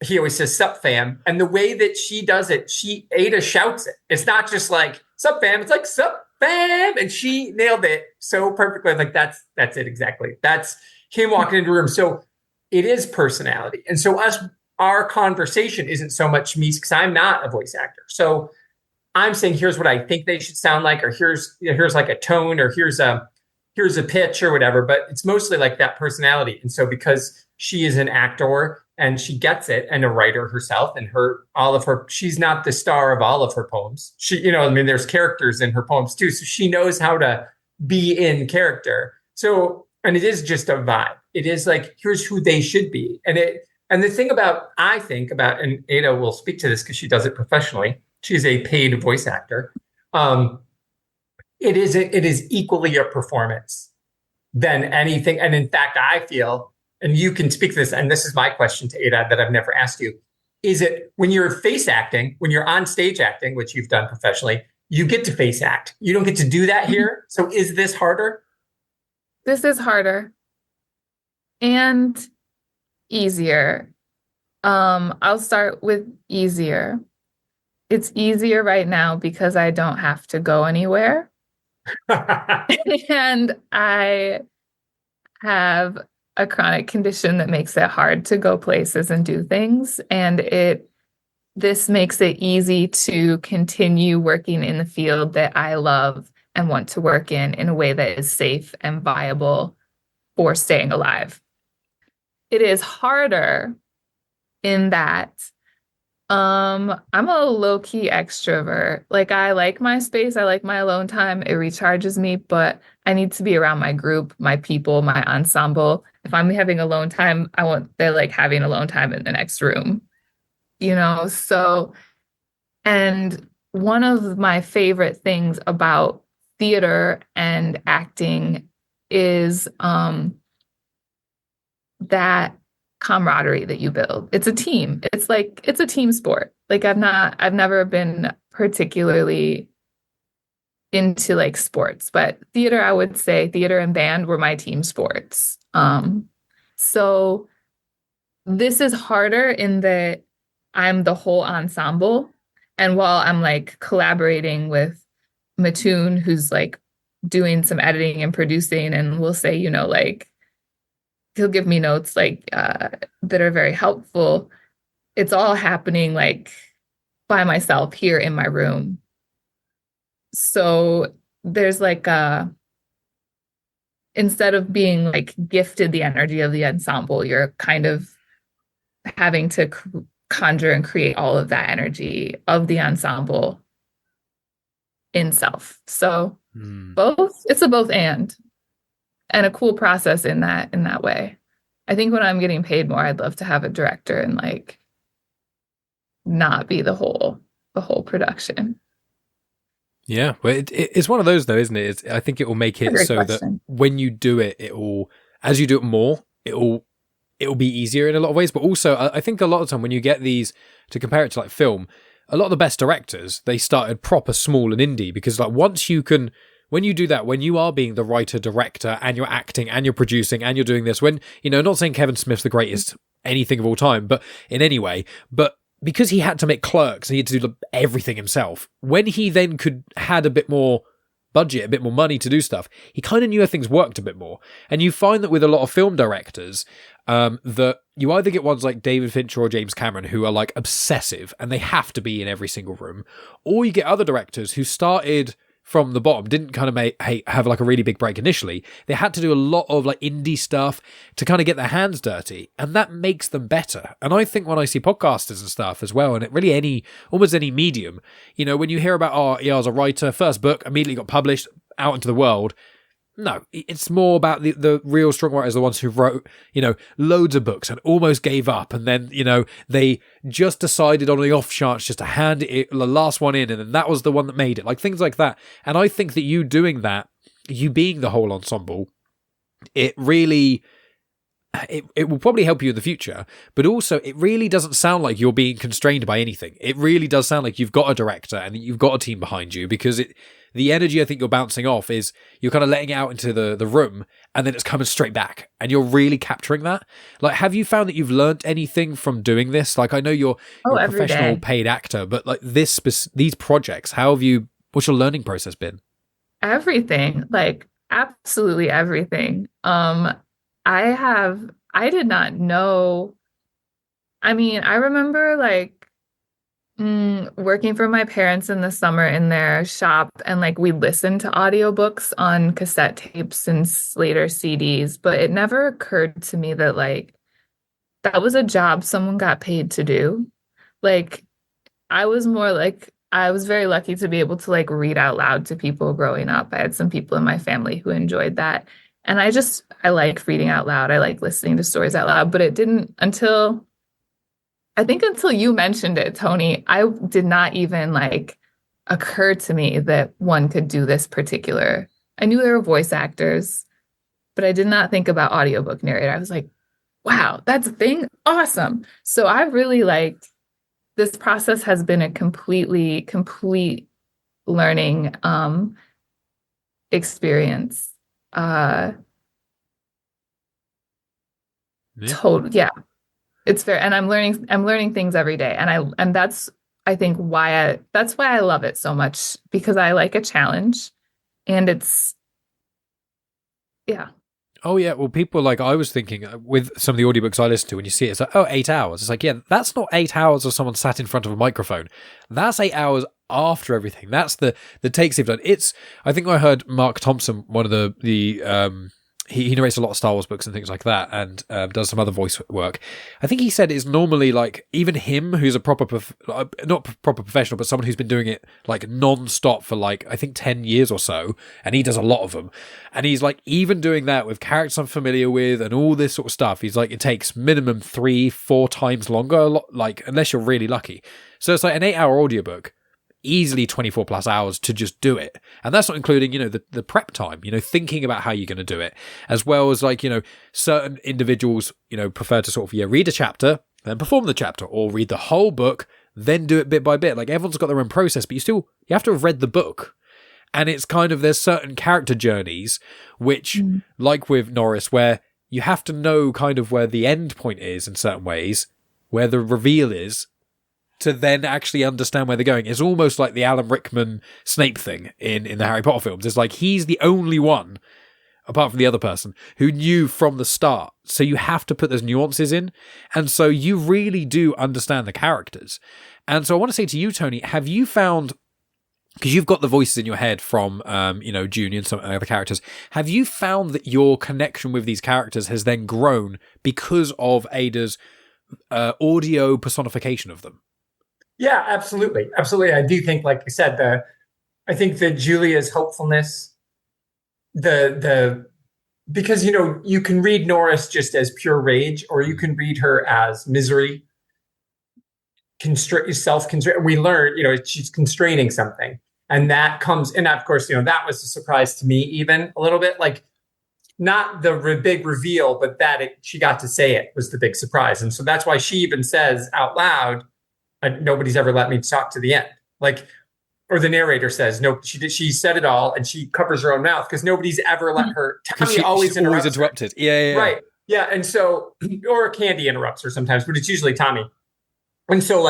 he always says, "Sup, fam." And the way that she does it, Ada shouts it. It's not just like, "Sup, fam." It's like, "Sup, fam." And she nailed it so perfectly. Like, that's it exactly. That's him walking into the room. So it is personality. And so our conversation isn't so much me, because I'm not a voice actor. So I'm saying, here's what I think they should sound like, or here's like a tone, or here's a pitch or whatever. But it's mostly like that personality. And so because she is an actor and she gets it, and a writer herself, and she's not the star of all of her poems. There's characters in her poems too. So she knows how to be in character. So, and it is just a vibe. It is like, here's who they should be. And the thing I think about, and Ada will speak to this because she does it professionally. She's a paid voice actor. It is equally a performance than anything. And in fact, I feel, and you can speak to this, and this is my question to Ada that I've never asked you, is it when you're face acting, when you're on stage acting, which you've done professionally, you get to face act. You don't get to do that here. So is this harder? This is harder and easier. I'll start with easier. It's easier right now because I don't have to go anywhere. And I have a chronic condition that makes it hard to go places and do things. And this makes it easy to continue working in the field that I love and want to work in a way that is safe and viable for staying alive. It is harder in that I'm a low-key extrovert. Like, I like my space, I like my alone time, it recharges me, but I need to be around my group, my people, my ensemble. If I'm having alone time, they're like having alone time in the next room, So, and one of my favorite things about theater and acting is that camaraderie that you build. It's a team. It's a team sport. Like, I've never been particularly into like sports, but theater, I would say theater and band were my team sports. So this is harder in that I'm the whole ensemble. And while I'm like collaborating with Mattoon, who's like doing some editing and producing, and we'll say, like, he'll give me notes like that are very helpful. It's all happening like by myself here in my room. So there's like instead of being like gifted the energy of the ensemble, you're kind of having to conjure and create all of that energy of the ensemble in self. So it's a both and a cool process in that way. I think when I'm getting paid more, I'd love to have a director and like not be the whole production. Yeah, well, it's one of those though, isn't it? I think it will make it so that when you do it, as you do it more, it'll be easier in a lot of ways. But also, I think a lot of the time when you get these, to compare it to like film, a lot of the best directors, they started proper small and indie, because like when you do that, when you are being the writer, director, and you're acting, and you're producing, and you're doing this, when, not saying Kevin Smith's the greatest anything of all time, but in any way, but because he had to make Clerks, and he had to do everything himself, when he then had a bit more budget, a bit more money to do stuff, he kind of knew how things worked a bit more. And you find that with a lot of film directors, that you either get ones like David Fincher or James Cameron who are like obsessive and they have to be in every single room, or you get other directors who started from the bottom, didn't kind of have like a really big break initially. They had to do a lot of like indie stuff to kind of get their hands dirty, and that makes them better. And I think when I see podcasters and stuff as well, and it really almost any medium, you know, when you hear about, oh, yeah, I was a writer, first book, immediately got published, out into the world. No, it's more about the real strong writers, the ones who wrote, you know, loads of books and almost gave up. And then, you know, they just decided on the off chance just to hand it the last one in. And then that was the one that made it, like things like that. And I think that you doing that, you being the whole ensemble, it really, it will probably help you in the future. But also, it really doesn't sound like you're being constrained by anything. It really does sound like you've got a director and you've got a team behind you, because the energy I think you're bouncing off is you're kind of letting it out into the room, and then it's coming straight back, and you're really capturing that. Like, have you found that you've learned anything from doing this? Like, I know you're a professional paid actor, but like these projects, what's your learning process been? Everything, like absolutely everything. I did not know. I mean, I remember like working for my parents in the summer in their shop, and like we listened to audiobooks on cassette tapes and later CDs, but it never occurred to me that like that was a job someone got paid to do. Like I was very lucky to be able to like read out loud to people growing up. I had some people in my family who enjoyed that. And I like reading out loud. I like listening to stories out loud, but it didn't until you mentioned it, Tony, I did not even like occur to me that one could do this particular. I knew there were voice actors, but I did not think about audiobook narrator. I was like, wow, that's a thing. Awesome. So I really this process has been a complete learning experience. Yeah. It's fair. And I'm learning things every day. And that's, I think that's why I love it so much, because I like a challenge, and yeah. Oh yeah. Well, people like, I was thinking with some of the audiobooks I listen to, when you see it, it's like, oh, 8 hours. It's like, yeah, that's not 8 hours of someone sat in front of a microphone. That's 8 hours after everything. That's the takes they've done. I think I heard Mark Thompson, one of the he narrates a lot of Star Wars books and things like that, and does some other voice work. I think he said it's normally like, even him, who's a not proper professional, but someone who's been doing it like non-stop for like, I think 10 years or so, and he does a lot of them. And he's like, even doing that with characters I'm familiar with and all this sort of stuff, he's like, it takes minimum 3-4 times longer, like, unless you're really lucky. So it's like an 8-hour audiobook, easily 24 plus hours to just do it. And that's not including, you know, the prep time, you know, thinking about how you're going to do it, as well as like, you know, certain individuals, you know, prefer to sort of read a chapter, then perform the chapter, or read the whole book, then do it bit by bit. Like, everyone's got their own process, but you have to have read the book. And it's kind of, there's certain character journeys, which like with Norris, where you have to know kind of where the end point is in certain ways, where the reveal is, to then actually understand where they're going. It's almost like the Alan Rickman Snape thing in the Harry Potter films. It's like, he's the only one, apart from the other person, who knew from the start. So you have to put those nuances in. And so you really do understand the characters. And so I want to say to you, Tony, have you found, because you've got the voices in your head from, you know, Junior and some other characters, have you found that your connection with these characters has then grown because of Ada's audio personification of them? Yeah, absolutely. Absolutely. I do think, like you said, I think that Julia's hopefulness, because, you know, you can read Norris just as pure rage, or you can read her as misery, self-constraint. We learn, you know, she's constraining something, and that comes, and of course, you know, that was a surprise to me, even a little bit, like, not the big reveal, but that she got to say it was the big surprise. And so that's why she even says out loud, nobody's ever let me talk to the end. Like, or the narrator says, no, she said it all, and she covers her own mouth because nobody's ever let her. Tommy always interrupted. Yeah. Right. Yeah. And so, or Candy interrupts her sometimes, but it's usually Tommy. And so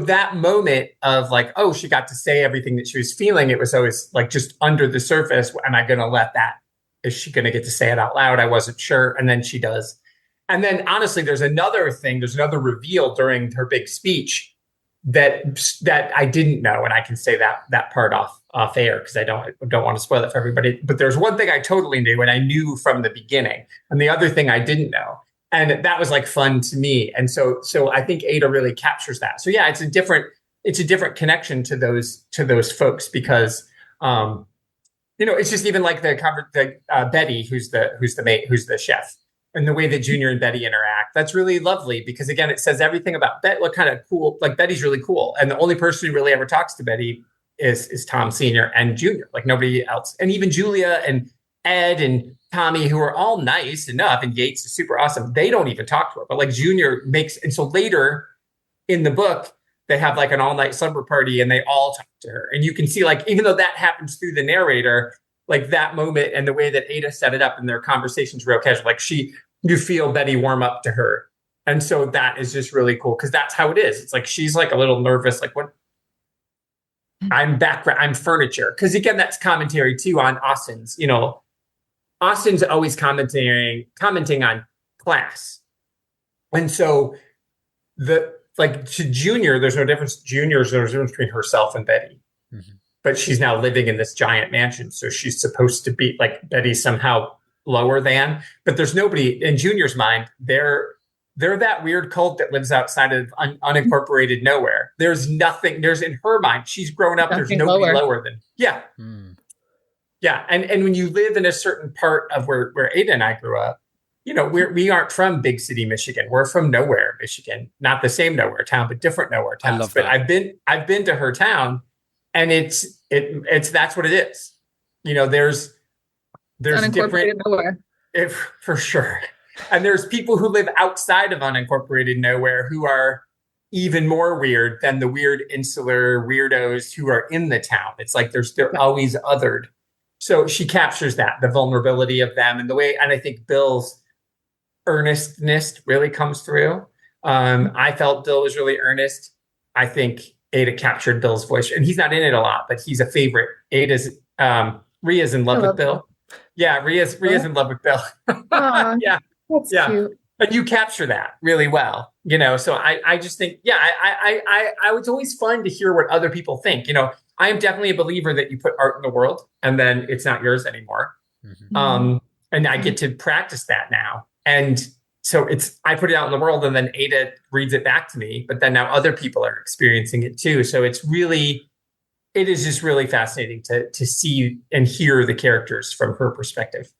that moment of like, oh, she got to say everything that she was feeling. It was always like, just under the surface. Am I going to let that? Is she going to get to say it out loud? I wasn't sure. And then she does. And then honestly, there's another reveal during her big speech that I didn't know, and I can say that part off air because I don't want to spoil it for everybody. But there's one thing I totally knew, and I knew from the beginning, and the other thing I didn't know, and that was like fun to me. And so I think Ada really captures that. So yeah, it's a different connection to those folks because it's just even like the Betty who's the chef. And the way that Junior and Betty interact, that's really lovely because again, it says everything about Betty. What kind of cool, like Betty's really cool, and the only person who really ever talks to Betty is Tom Senior and Junior, like nobody else. And even Julia and Ed and Tommy, who are all nice enough, and Yates is super awesome. They don't even talk to her, but like Junior makes, and so later in the book, they have like an all-night slumber party, and they all talk to her, and you can see like even though that happens through the narrator. Like that moment and the way that Ada set it up in their conversations, real casual. Like you feel Betty warm up to her, and so that is just really cool because that's how it is. It's like she's like a little nervous, like what? I'm furniture. Because again, that's commentary too on Austen's. Austen's always commenting on class, and so to Junior, there's no difference. There's no difference between herself and Betty. Mm-hmm. But she's now living in this giant mansion. So she's supposed to be like Betty somehow lower than, but there's nobody in Junior's mind. They're that weird cult that lives outside of unincorporated nowhere. There's nothing, there's in her mind, she's grown up. Nothing, there's nobody lower than, yeah. Mm. Yeah. And when you live in a certain part of where Ada and I grew up, we aren't from big city, Michigan. We're from nowhere, Michigan, not the same nowhere town, but different nowhere towns. I love that. But I've been to her town. And it's that's what it is. There's different nowhere. For sure. And there's people who live outside of unincorporated nowhere who are even more weird than the weird insular weirdos who are in the town. It's like they're always othered. So she captures that, the vulnerability of them and the way, and I think Bill's earnestness really comes through. I felt Bill was really earnest. I think Ada captured Bill's voice, and he's not in it a lot, but he's a favorite. Rhea's in love with Bill. Yeah, Rhea's in love with Bill. Yeah, that's cute. But you capture that really well, So I just think, I was always fun to hear what other people think. I am definitely a believer that you put art in the world, and then it's not yours anymore. Mm-hmm. And I get to practice that now, and. So I put it out in the world and then Ada reads it back to me, but then now other people are experiencing it too. So it is just really fascinating to see and hear the characters from her perspective.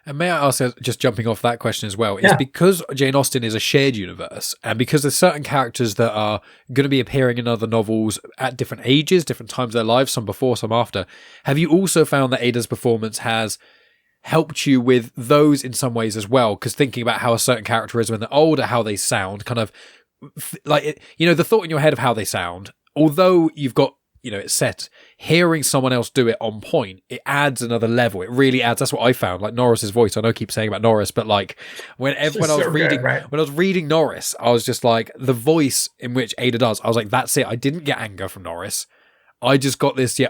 And may I ask, just jumping off that question as well, is because Jane Austen is a shared universe and because there's certain characters that are going to be appearing in other novels at different ages, different times of their lives, some before, some after, have you also found that Ada's performance has helped you with those in some ways as well? Because thinking about how a certain character is when they're older, how they sound, kind of like, the thought in your head of how they sound, although you've got, it's set, hearing someone else do it on point, it adds another level. It really adds. That's what I found. Like Norris's voice, I know I keep saying about Norris, but like when I was reading Norris, I was just like, the voice in which Ada does, I was like, that's it. I didn't get anger from Norris. I just got this,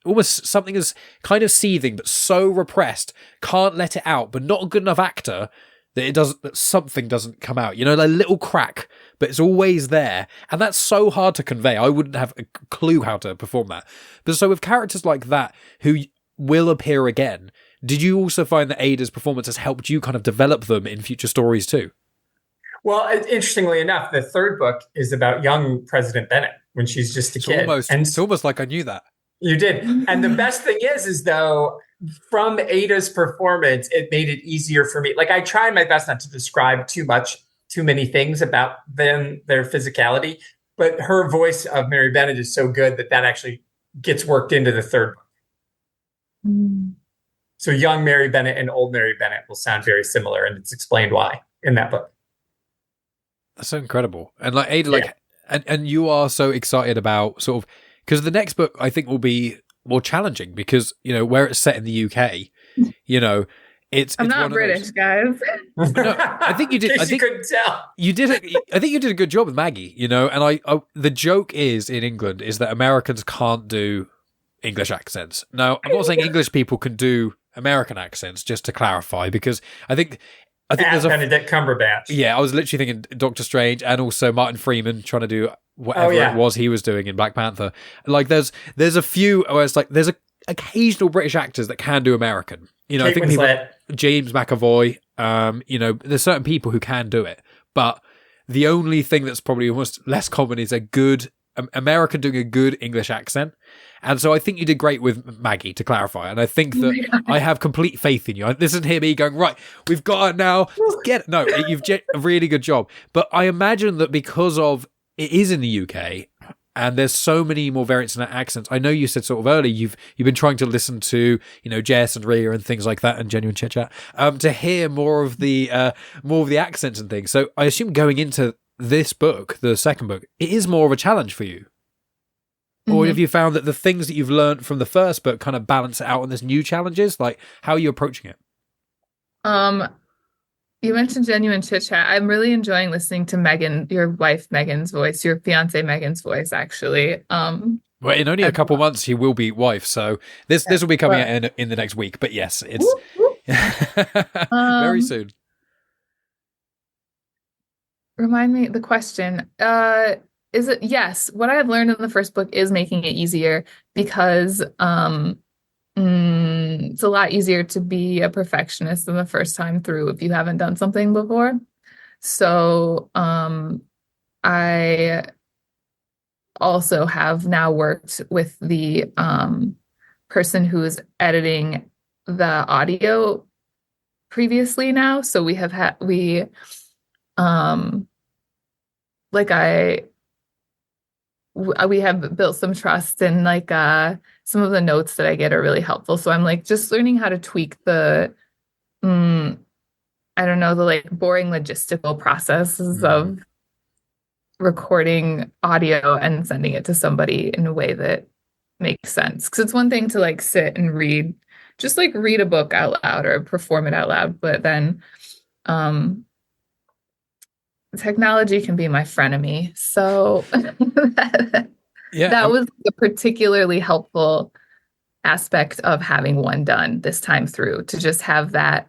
almost something is kind of seething, but so repressed, can't let it out, but not a good enough actor that something doesn't come out. A little crack, but it's always there. And that's so hard to convey. I wouldn't have a clue how to perform that. But so with characters like that, who will appear again, did you also find that Ada's performance has helped you kind of develop them in future stories too? Well, interestingly enough, the third book is about young President Bennett when she's just a kid. It's almost like I knew that. You did. And the best thing is though, from Ada's performance, it made it easier for me. Like I tried my best not to describe too many things about them, their physicality, but her voice of Mary Bennett is so good that actually gets worked into the third book. Mm. So young Mary Bennett and old Mary Bennett will sound very similar, and it's explained why in that book. That's so incredible. And like Ada, and you are so excited about sort of, because the next book I think will be more challenging because, where it's set in the UK, I'm not British, guys. No, I think you did. I think you couldn't tell. You did. I think you did a good job with Maggie, and the joke is in England is that Americans can't do English accents. Now, I'm not saying English people can do American accents, just to clarify, because I think I think there's Benedict Cumberbatch. Yeah, I was literally thinking Doctor Strange and also Martin Freeman trying to do whatever it was he was doing in Black Panther. Like there's a few where it's like there's occasional British actors that can do American. You know, Kate I think Winslet. James McAvoy, you know, there's certain people who can do it. But the only thing that's probably almost less common is a good American doing a good English accent. And so I think you did great with Maggie, to clarify. And I think that I have complete faith in you. This isn't here me going, right, we've got it now. Let's get it. No, you've done a really good job. But I imagine that because of it is in the UK and there's so many more variants in that accents. I know you said sort of earlier you've been trying to listen to, you know, Jess and Rhea and things like that and Genuine Chit-Chat to hear more of the accents and things. So I assume going into this book, the second book, it is more of a challenge for you. Or have you found that the things that you've learned from the first book kind of balance it out on this new challenges? Like, how are you approaching it? You mentioned Genuine Chit-Chat. I'm really enjoying listening to Megan, your wife Megan's voice, your fiance Megan's voice, actually. Well, in only a couple months, she will be wife. So this will be coming out in the next week. But yes, it's very soon. Remind me the question. Is it yes? What I have learned in the first book is making it easier because it's a lot easier to be a perfectionist than the first time through if you haven't done something before. So I also have now worked with the person who's editing the audio previously now. So we have we have built some trust, and like some of the notes that I get are really helpful. So I'm like just learning how to tweak the I don't know, the like boring logistical processes of recording audio and sending it to somebody in a way that makes sense. Because it's one thing to like sit and read, just like read a book out loud or perform it out loud, but then technology can be my frenemy. So that was a particularly helpful aspect of having one done this time through, to just have that,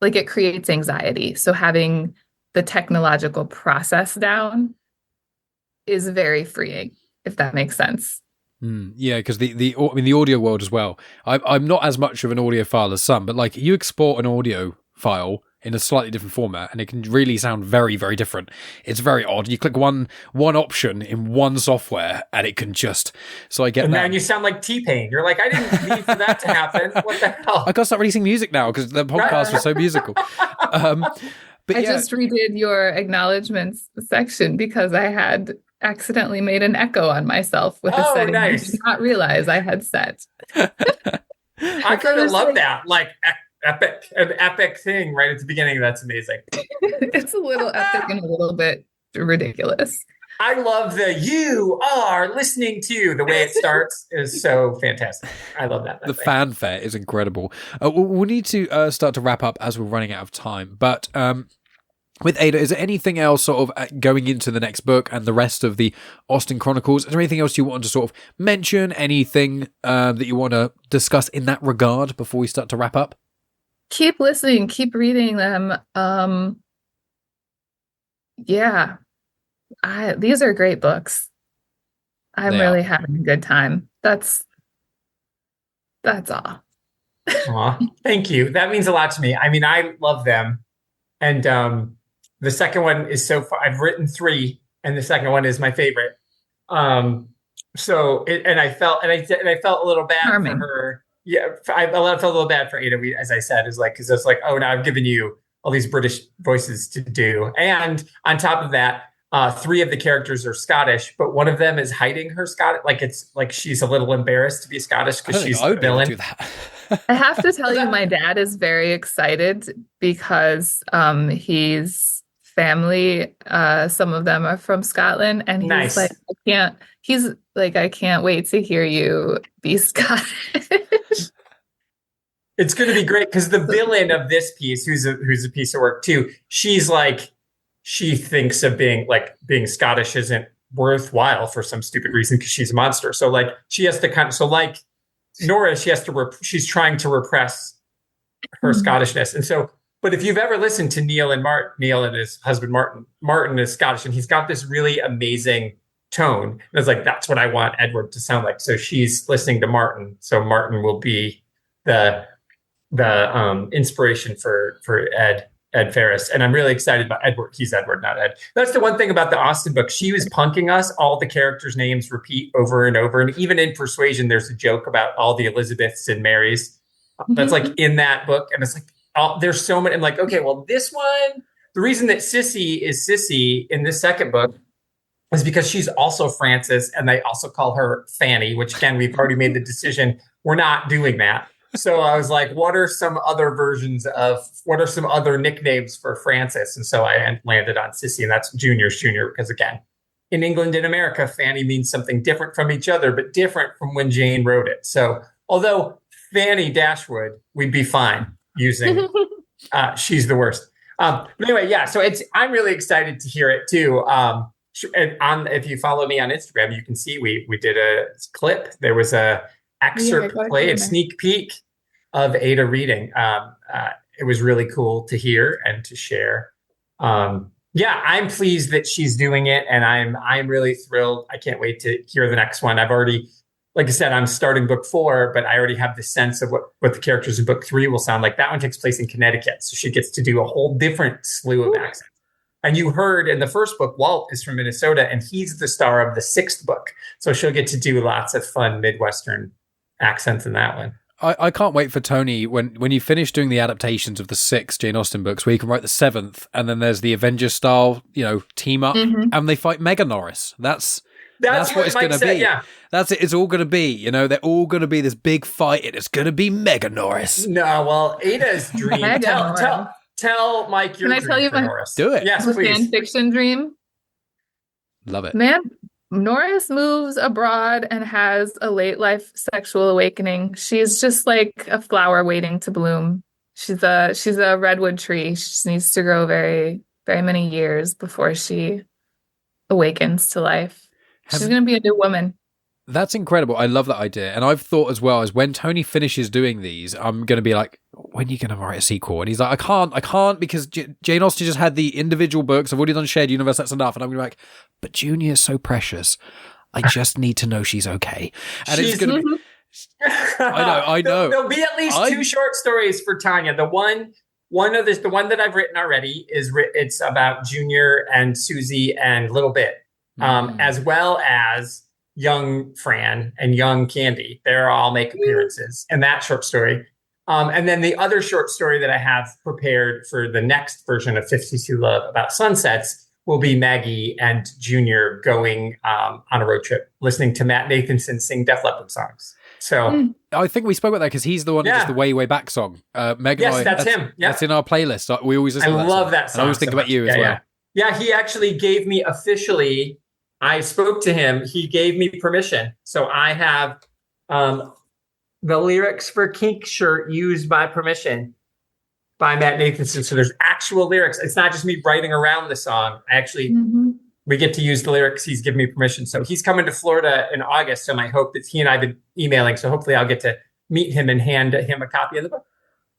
like it creates anxiety. So having the technological process down is very freeing, if that makes sense. Yeah, because the audio world as well. I'm not as much of an audiophile as some, but like you export an audio file in a slightly different format and it can really sound very, very different. It's very odd. You click one option in one software and it can just, so I get and that. And you sound like T-Pain. You're like, I didn't need for that to happen. What the hell? I gotta start releasing music now because the podcast was so musical. But I just redid your acknowledgements section because I had accidentally made an echo on myself with a setting I did not realize I had set. I kind of love that. Like, an epic thing right at the beginning. That's amazing. It's a little epic and a little bit ridiculous. I love you are listening to the way it starts is so fantastic. I love that. The fanfare is incredible. We'll need to start to wrap up as we're running out of time. But with Ada, is there anything else sort of going into the next book and the rest of the Austen Chronicles? Is there anything else you want to sort of mention? Anything that you want to discuss in that regard before we start to wrap up? Keep listening, keep reading them. Yeah, these are great books. I'm really having a good time. That's all. Aw, thank you. That means a lot to me. I mean, I love them. And the second one is so far, I've written 3, and the second one is my favorite. I felt a little bad for her. Yeah, I felt a little bad for Ada, as I said, because it's like, oh, now I've given you all these British voices to do. And on top of that, 3 of the characters are Scottish, but one of them is hiding her Scottish. Like it's like she's a little embarrassed to be Scottish because she's the villain. I have to tell you, my dad is very excited because his family, some of them are from Scotland, and he's like, I can't wait to hear you be Scottish. It's going to be great because the villain of this piece, who's a piece of work too, she's like, she thinks of being Scottish isn't worthwhile for some stupid reason because she's a monster. So like she has to like Nora, she's trying to repress her Scottishness. And so But if you've ever listened to Neil and his husband Martin is Scottish, and he's got this really amazing tone. And it's like, that's what I want Edward to sound like. So she's listening to Martin. So Martin will be the inspiration for Ed Ferris. And I'm really excited about Edward. He's Edward, not Ed. That's the one thing about the Austen book. She was punking us. All the characters' names repeat over and over. And even in Persuasion, there's a joke about all the Elizabeths and Marys. That's like in that book. And it's like, there's so many. I'm like, okay, well, this one, the reason that Sissy is Sissy in this second book is because she's also Frances, and they also call her Fanny, which again, we've already made the decision. We're not doing that. So I was like, what are some other nicknames for Frances? And so I landed on Sissy, and that's Junior's Junior, because again, in England and America, Fanny means something different from each other, but different from when Jane wrote it. So although Fanny Dashwood, we'd be fine using she's the worst. But anyway, yeah, so I'm really excited to hear it too. If you follow me on Instagram, you can see we did a clip. There was a excerpt a sneak peek of Ada reading. It was really cool to hear and to share. I'm pleased that she's doing it, and I'm really thrilled. I can't wait to hear the next one. I've already, like I said, I'm starting book 4, but I already have the sense of what the characters in book 3 will sound like. That one takes place in Connecticut, so she gets to do a whole different slew of accents. And you heard in the first book, Walt is from Minnesota, and he's the star of the 6th book. So she'll get to do lots of fun Midwestern accents in that one. I can't wait for Tony when you finish doing the adaptations of the 6 Jane Austen books, where you can write the 7th, and then there's the Avengers style, team up, and they fight Mega Norris. That's what it's going to be. Yeah. That's it. It's all going to be. They're all going to be this big fight, and it's going to be Mega Norris. No, well, Ada's dream. Tell Mike your dream. Can I tell you my Norris? Do it. Yes, please. Fan fiction dream. Love it. Man, Norris moves abroad and has a late life sexual awakening. She's just like a flower waiting to bloom. She's a redwood tree. She just needs to grow very, very many years before she awakens to life. She's going to be a new woman. That's incredible. I love that idea. And I've thought as well, as when Tony finishes doing these, I'm going to be like, when are you going to write a sequel? And he's like, I can't because Jane Austen just had the individual books. I've already done Shared Universe. That's enough. And I'm going to be like, but Junior is so precious. I just need to know she's okay. And it's going to be... I know. There'll be at least 2 short stories for Tanya. The one that I've written already it's about Junior and Susie and Little Bit, as well as young Fran and young Candy. They're all make appearances in that short story. And then the other short story that I have prepared for the next version of 52 Love about sunsets will be Maggie and Junior going on a road trip, listening to Matt Nathanson sing Def Leppard songs. So I think we spoke about that because he's the one who does the Way, Way Back song. Yes, that's him. Yeah. That's in our playlist. We always listen to that love song. that song. And I always think about you as well. Yeah, he actually gave me officially... I spoke to him. He gave me permission. So I have the lyrics for Kink Shirt used by permission by Matt Nathanson. So there's actual lyrics. It's not just me writing around the song. Actually, we get to use the lyrics. He's given me permission. So he's coming to Florida in August. So my hope that he and I have been emailing. So hopefully I'll get to meet him and hand him a copy of the book.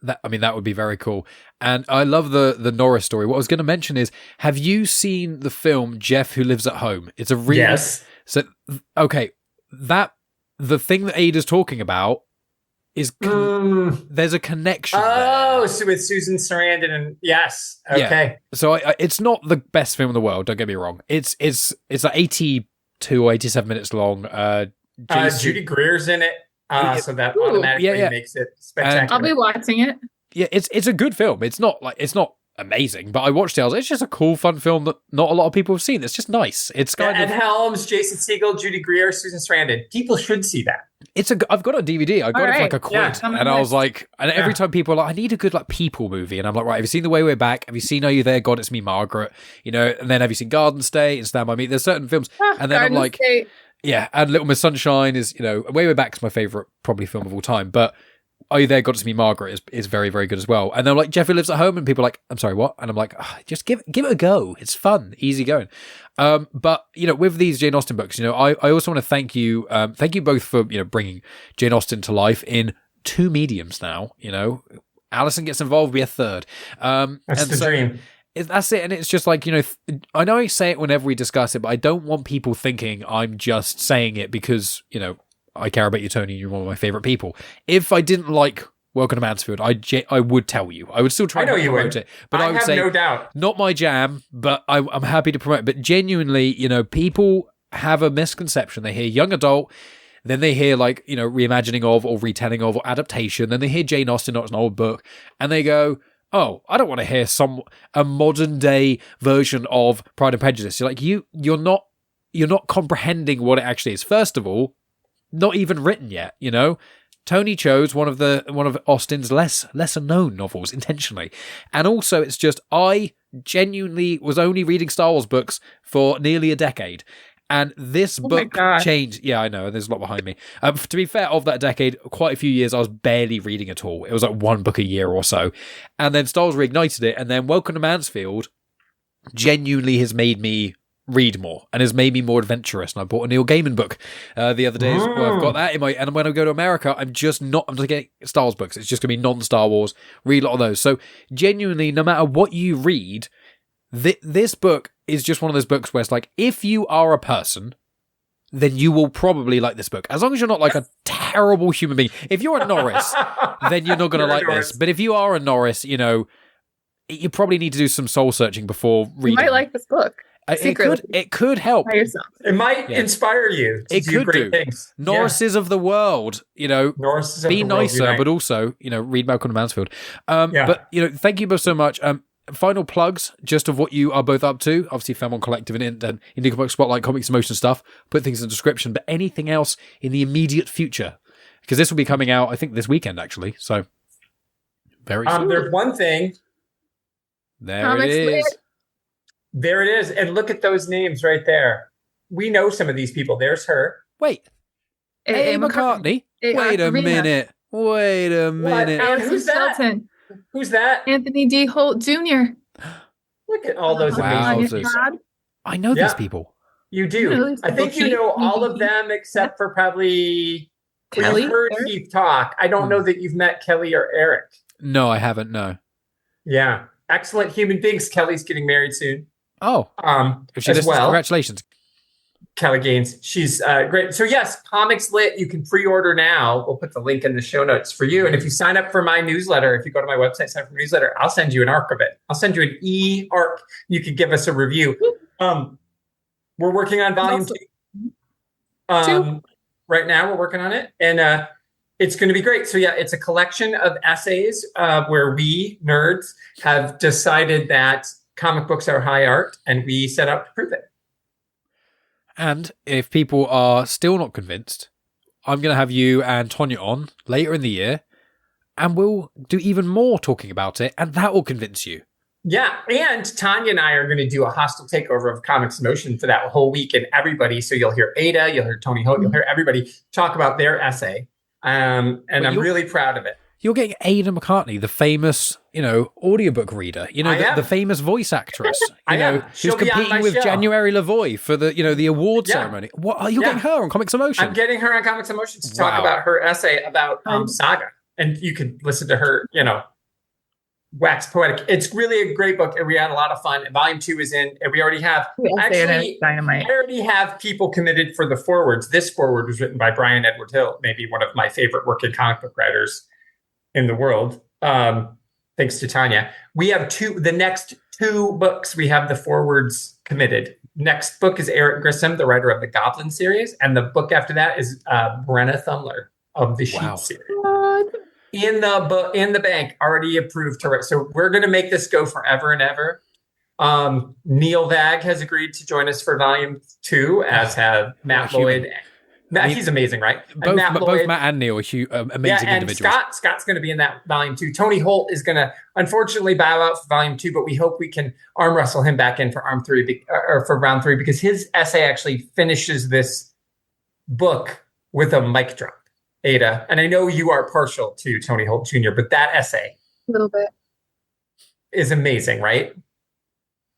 That would be very cool. And I love the Norris story. What I was going to mention is, have you seen the film Jeff Who Lives at Home? It's a really... Yes. So, okay, the thing that Ada's talking about is... there's a connection there. So with Susan Sarandon and... Yes. Okay. Yeah. So it's not the best film in the world, don't get me wrong. It's like 82 or 87 minutes long. Judy Greer's in it. So that automatically makes it spectacular. I'll be watching it. Yeah, it's a good film. It's not amazing, but I watched it. I was like, it's just a cool, fun film that not a lot of people have seen. It's just nice. It's kind of Ed Helms, Jason Segel, Judy Greer, Susan Sarandon. People should see that. I've got a DVD. I got it for like a quid, and I was like, and every time people are like, I need a good like people movie, and I'm like, right, have you seen The Way We're Back? Have you seen Are You There, God? It's Me, Margaret? And then have you seen Garden State and Stand by Me? There's certain films, and then I'm like. State. Yeah, and Little Miss Sunshine is, Way Way Back is my favourite probably film of all time, but Are You There, God It's Me, Margaret is very, very good as well. And they're like, Jeffrey Lives at Home, and people are like, I'm sorry, what? And I'm like, just give it a go. It's fun, easy going. But, with these Jane Austen books, I also want to thank you both for, bringing Jane Austen to life in 2 mediums now, Alison gets involved, be a third. That's the dream. That's it. And it's just like, I know I say it whenever we discuss it, but I don't want people thinking I'm just saying it because, I care about you, Tony. You're one of my favorite people. If I didn't like Welcome to Mansfield, I would tell you. I would still try to promote it. But I would say, no doubt. Not my jam, but I'm happy to promote it. But genuinely, people have a misconception. They hear young adult, then they hear reimagining of or retelling of or adaptation. Then they hear Jane Austen Novel book, and they go, "Oh, I don't want to hear a modern day version of Pride and Prejudice." You're like, you're not comprehending what it actually is. First of all, not even written yet. Tony chose one of Austen's lesser known novels intentionally, and also it's just I genuinely was only reading Star Wars books for nearly a decade. And this book changed. Yeah, I know. There's a lot behind me. To be fair, of that decade, quite a few years I was barely reading at all. It was like one book a year or so. And then Star Wars reignited it. And then Welcome to Mansfield genuinely has made me read more and has made me more adventurous. And I bought a Neil Gaiman book the other day. Well, I've got that in my... And when I go to America, I'm just getting Star Wars books. It's just going to be non-Star Wars. Read a lot of those. So genuinely, no matter what you read... This book is just one of those books where it's like, if you are a person, then you will probably like this book. As long as you're not like a terrible human being. If you're a Norris, then you're not going to like this. But if you are a Norris, you probably need to do some soul searching before reading. You might like this book. It could help. It might inspire you to do great things. Norrises of the world, Norrises be nicer, but also, read Welcome to Mansfield. But, thank you both so much. Final plugs, just of what you are both up to. Obviously, Fairmont Collective and Indie Book Spotlight, Comics Emotion stuff. Put things in the description. But anything else in the immediate future? Because this will be coming out, I think, this weekend, actually. So, very soon. There's one thing. There it is. There it is. And look at those names right there. We know some of these people. There's her. Wait. A. McCartney? Wait a minute. And who's that? Shelton. Who's that? Anthony D. Holt Jr. Look at all those amazing people. I know these people. You do. I think you know all of them except for probably Kelly. You've heard Keith talk. I don't know that you've met Kelly or Eric. No, I haven't. No. Yeah. Excellent human beings. Kelly's getting married soon. Oh. If she listens, congratulations. Kelly Gaines. She's great. So yes, Comics Lit, you can pre-order now. We'll put the link in the show notes for you. And if you sign up for my newsletter, if you go to my website, sign up for my newsletter, I'll send you an arc of it. I'll send you an e-arc. You could give us a review. We're working on volume 2. Right now we're working on it. And it's going to be great. So yeah, it's a collection of essays where we nerds have decided that comic books are high art, and we set out to prove it. And if people are still not convinced, I'm going to have you and Tonya on later in the year, and we'll do even more talking about it, and that will convince you. Yeah, and Tanya and I are going to do a hostile takeover of Comics in Motion for that whole week, and everybody, so you'll hear Ada, you'll hear Tony Holt, you'll hear everybody talk about their essay, and I'm really proud of it. You're getting Ada McCartney, the famous, audiobook reader, the famous voice actress, who's competing with January Lavoie for the award ceremony. What are you getting her on Comics Emotion? I'm getting her on Comics Emotion to talk about her essay about Saga, and you can listen to her, wax poetic. It's really a great book, and we had a lot of fun. Volume 2 is in, and we already have I already have people committed for the forwards. This forward was written by Brian Edward Hill, maybe one of my favorite working comic book writers in the world. Thanks to Tanya. We have the next 2 books, we have the forwards committed. Next book is Eric Grissom, the writer of the Goblin series. And the book after that is Brenna Thumler of the Sheep series. What? In the bank, already approved to write. So we're going to make this go forever and ever. Neil Vag has agreed to join us for volume 2, as have Matt Lloyd. He's amazing, right? Both Matt and Neil are amazing individuals. Scott's going to be in that volume 2. Tony Holt is going to unfortunately bow out for volume 2, but we hope we can arm wrestle him back in for for round 3, because his essay actually finishes this book with a mic drop, Ada. And I know you are partial to Tony Holt Jr., but that essay, a little bit, is amazing, right?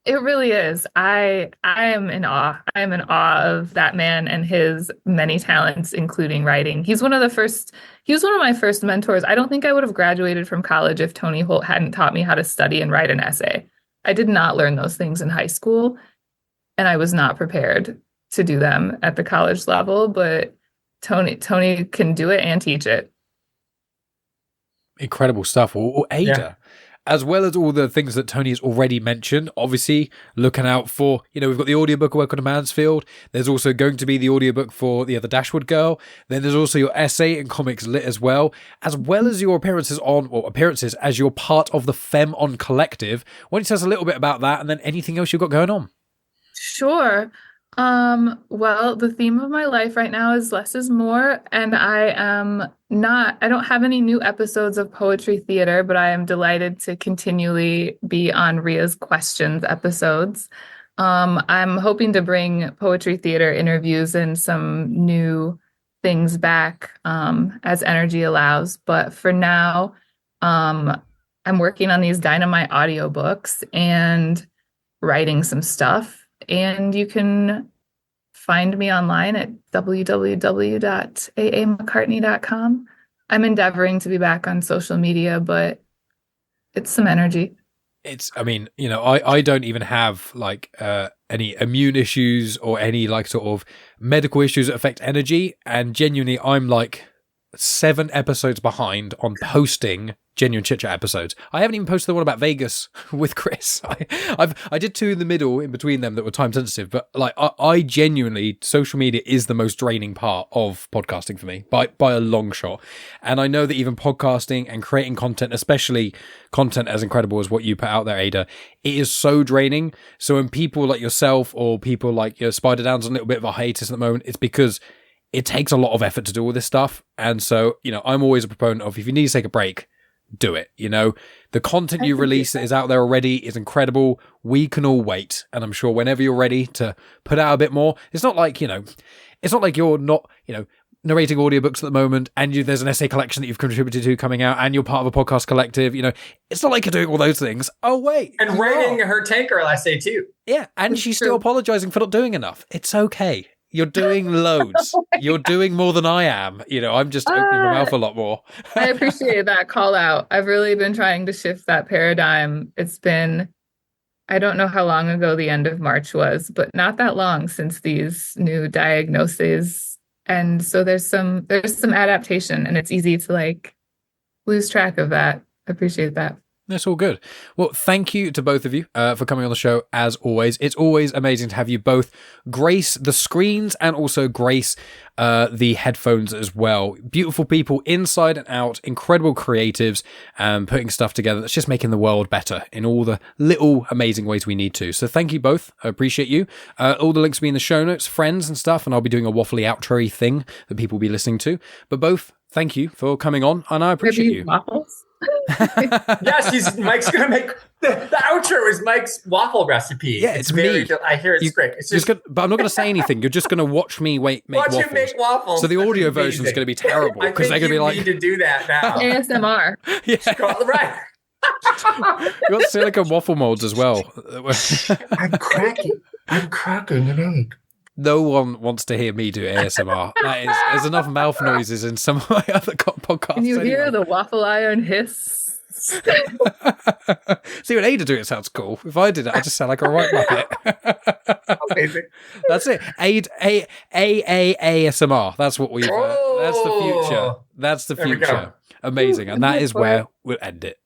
It really is. I am in awe. I am in awe of that man and his many talents, including writing. He was one of my first mentors. I don't think I would have graduated from college if Tony Holt hadn't taught me how to study and write an essay. I did not learn those things in high school, and I was not prepared to do them at the college level, but Tony can do it and teach it. Incredible stuff. Well, Ada. Yeah. As well as all the things that Tony has already mentioned, obviously looking out for, we've got the audiobook of Welcome to Mansfield. There's also going to be the audiobook for the other Dashwood girl. Then there's also your essay in Comics Lit as well as your appearances as you're part of the Femme on Collective. Why don't you tell us a little bit about that and then anything else you've got going on? Sure. Well, the theme of my life right now is less is more, and I don't have any new episodes of Poetry Theater, but I am delighted to continually be on Ria's Questions episodes. I'm hoping to bring Poetry Theater interviews and some new things back, as energy allows. But for now, I'm working on these dynamite audiobooks and writing some stuff. And you can find me online at www.aamccartney.com. I'm endeavoring to be back on social media, but it's some energy. I don't even have any immune issues or any sort of medical issues that affect energy. And genuinely, I'm 7 episodes behind on posting genuine Chit-Chat episodes. I haven't even posted the one about Vegas with Chris. I did 2 in the middle in between them that were time sensitive, but I genuinely, social media is the most draining part of podcasting for me by a long shot. And I know that even podcasting and creating content, especially content as incredible as what you put out there, Ada, it is so draining. So when people like yourself or people like Spider Down's on a little bit of a hiatus at the moment, it's because it takes a lot of effort to do all this stuff. And so, I'm always a proponent of, if you need to take a break, do it. The content you release that is out there already is incredible. We can all wait. And I'm sure whenever you're ready to put out a bit more, it's not like you're not, narrating audiobooks at the moment and there's an essay collection that you've contributed to coming out and you're part of a podcast collective. It's not like you're doing all those things. Oh, wait. And writing her Tank Girl essay too. Yeah. And she's still apologizing for not doing enough. It's okay. You're doing loads. You're doing more than I am. I'm just opening my mouth a lot more. I appreciate that call out. I've really been trying to shift that paradigm. It's been, I don't know how long ago the end of March was, but not that long since these new diagnoses. And so there's some adaptation, and it's easy to lose track of that. I appreciate that. That's all good. Well, thank you to both of you for coming on the show, as always. It's always amazing to have you both grace the screens and also grace the headphones as well. Beautiful people inside and out, incredible creatives, putting stuff together that's just making the world better in all the little amazing ways we need to. So thank you both. I appreciate you. All the links will be in the show notes, friends and stuff, and I'll be doing a waffly outro thing that people will be listening to. But both, thank you for coming on, and I appreciate you. Waffles? Yeah, Mike's gonna make the outro is Mike's waffle recipe. Yeah, it's me. I hear it's great. It's just but I'm not going to say anything. You're just going to watch me make waffles. Him make waffles. So the audio version is going to be terrible because they're going to be like, need to do that now. ASMR. Yeah, right. You got silicone waffle molds as well. I'm cracking an egg. No one wants to hear me do ASMR. There's enough mouth noises in some of my other podcasts. Can you hear the waffle iron hiss? See, when Ada do it sounds cool. If I did it, I just sound like a right muppet. Amazing. That's it. ASMR. That's what we've. That's the future. That's the future. Amazing, and that is where we'll end it.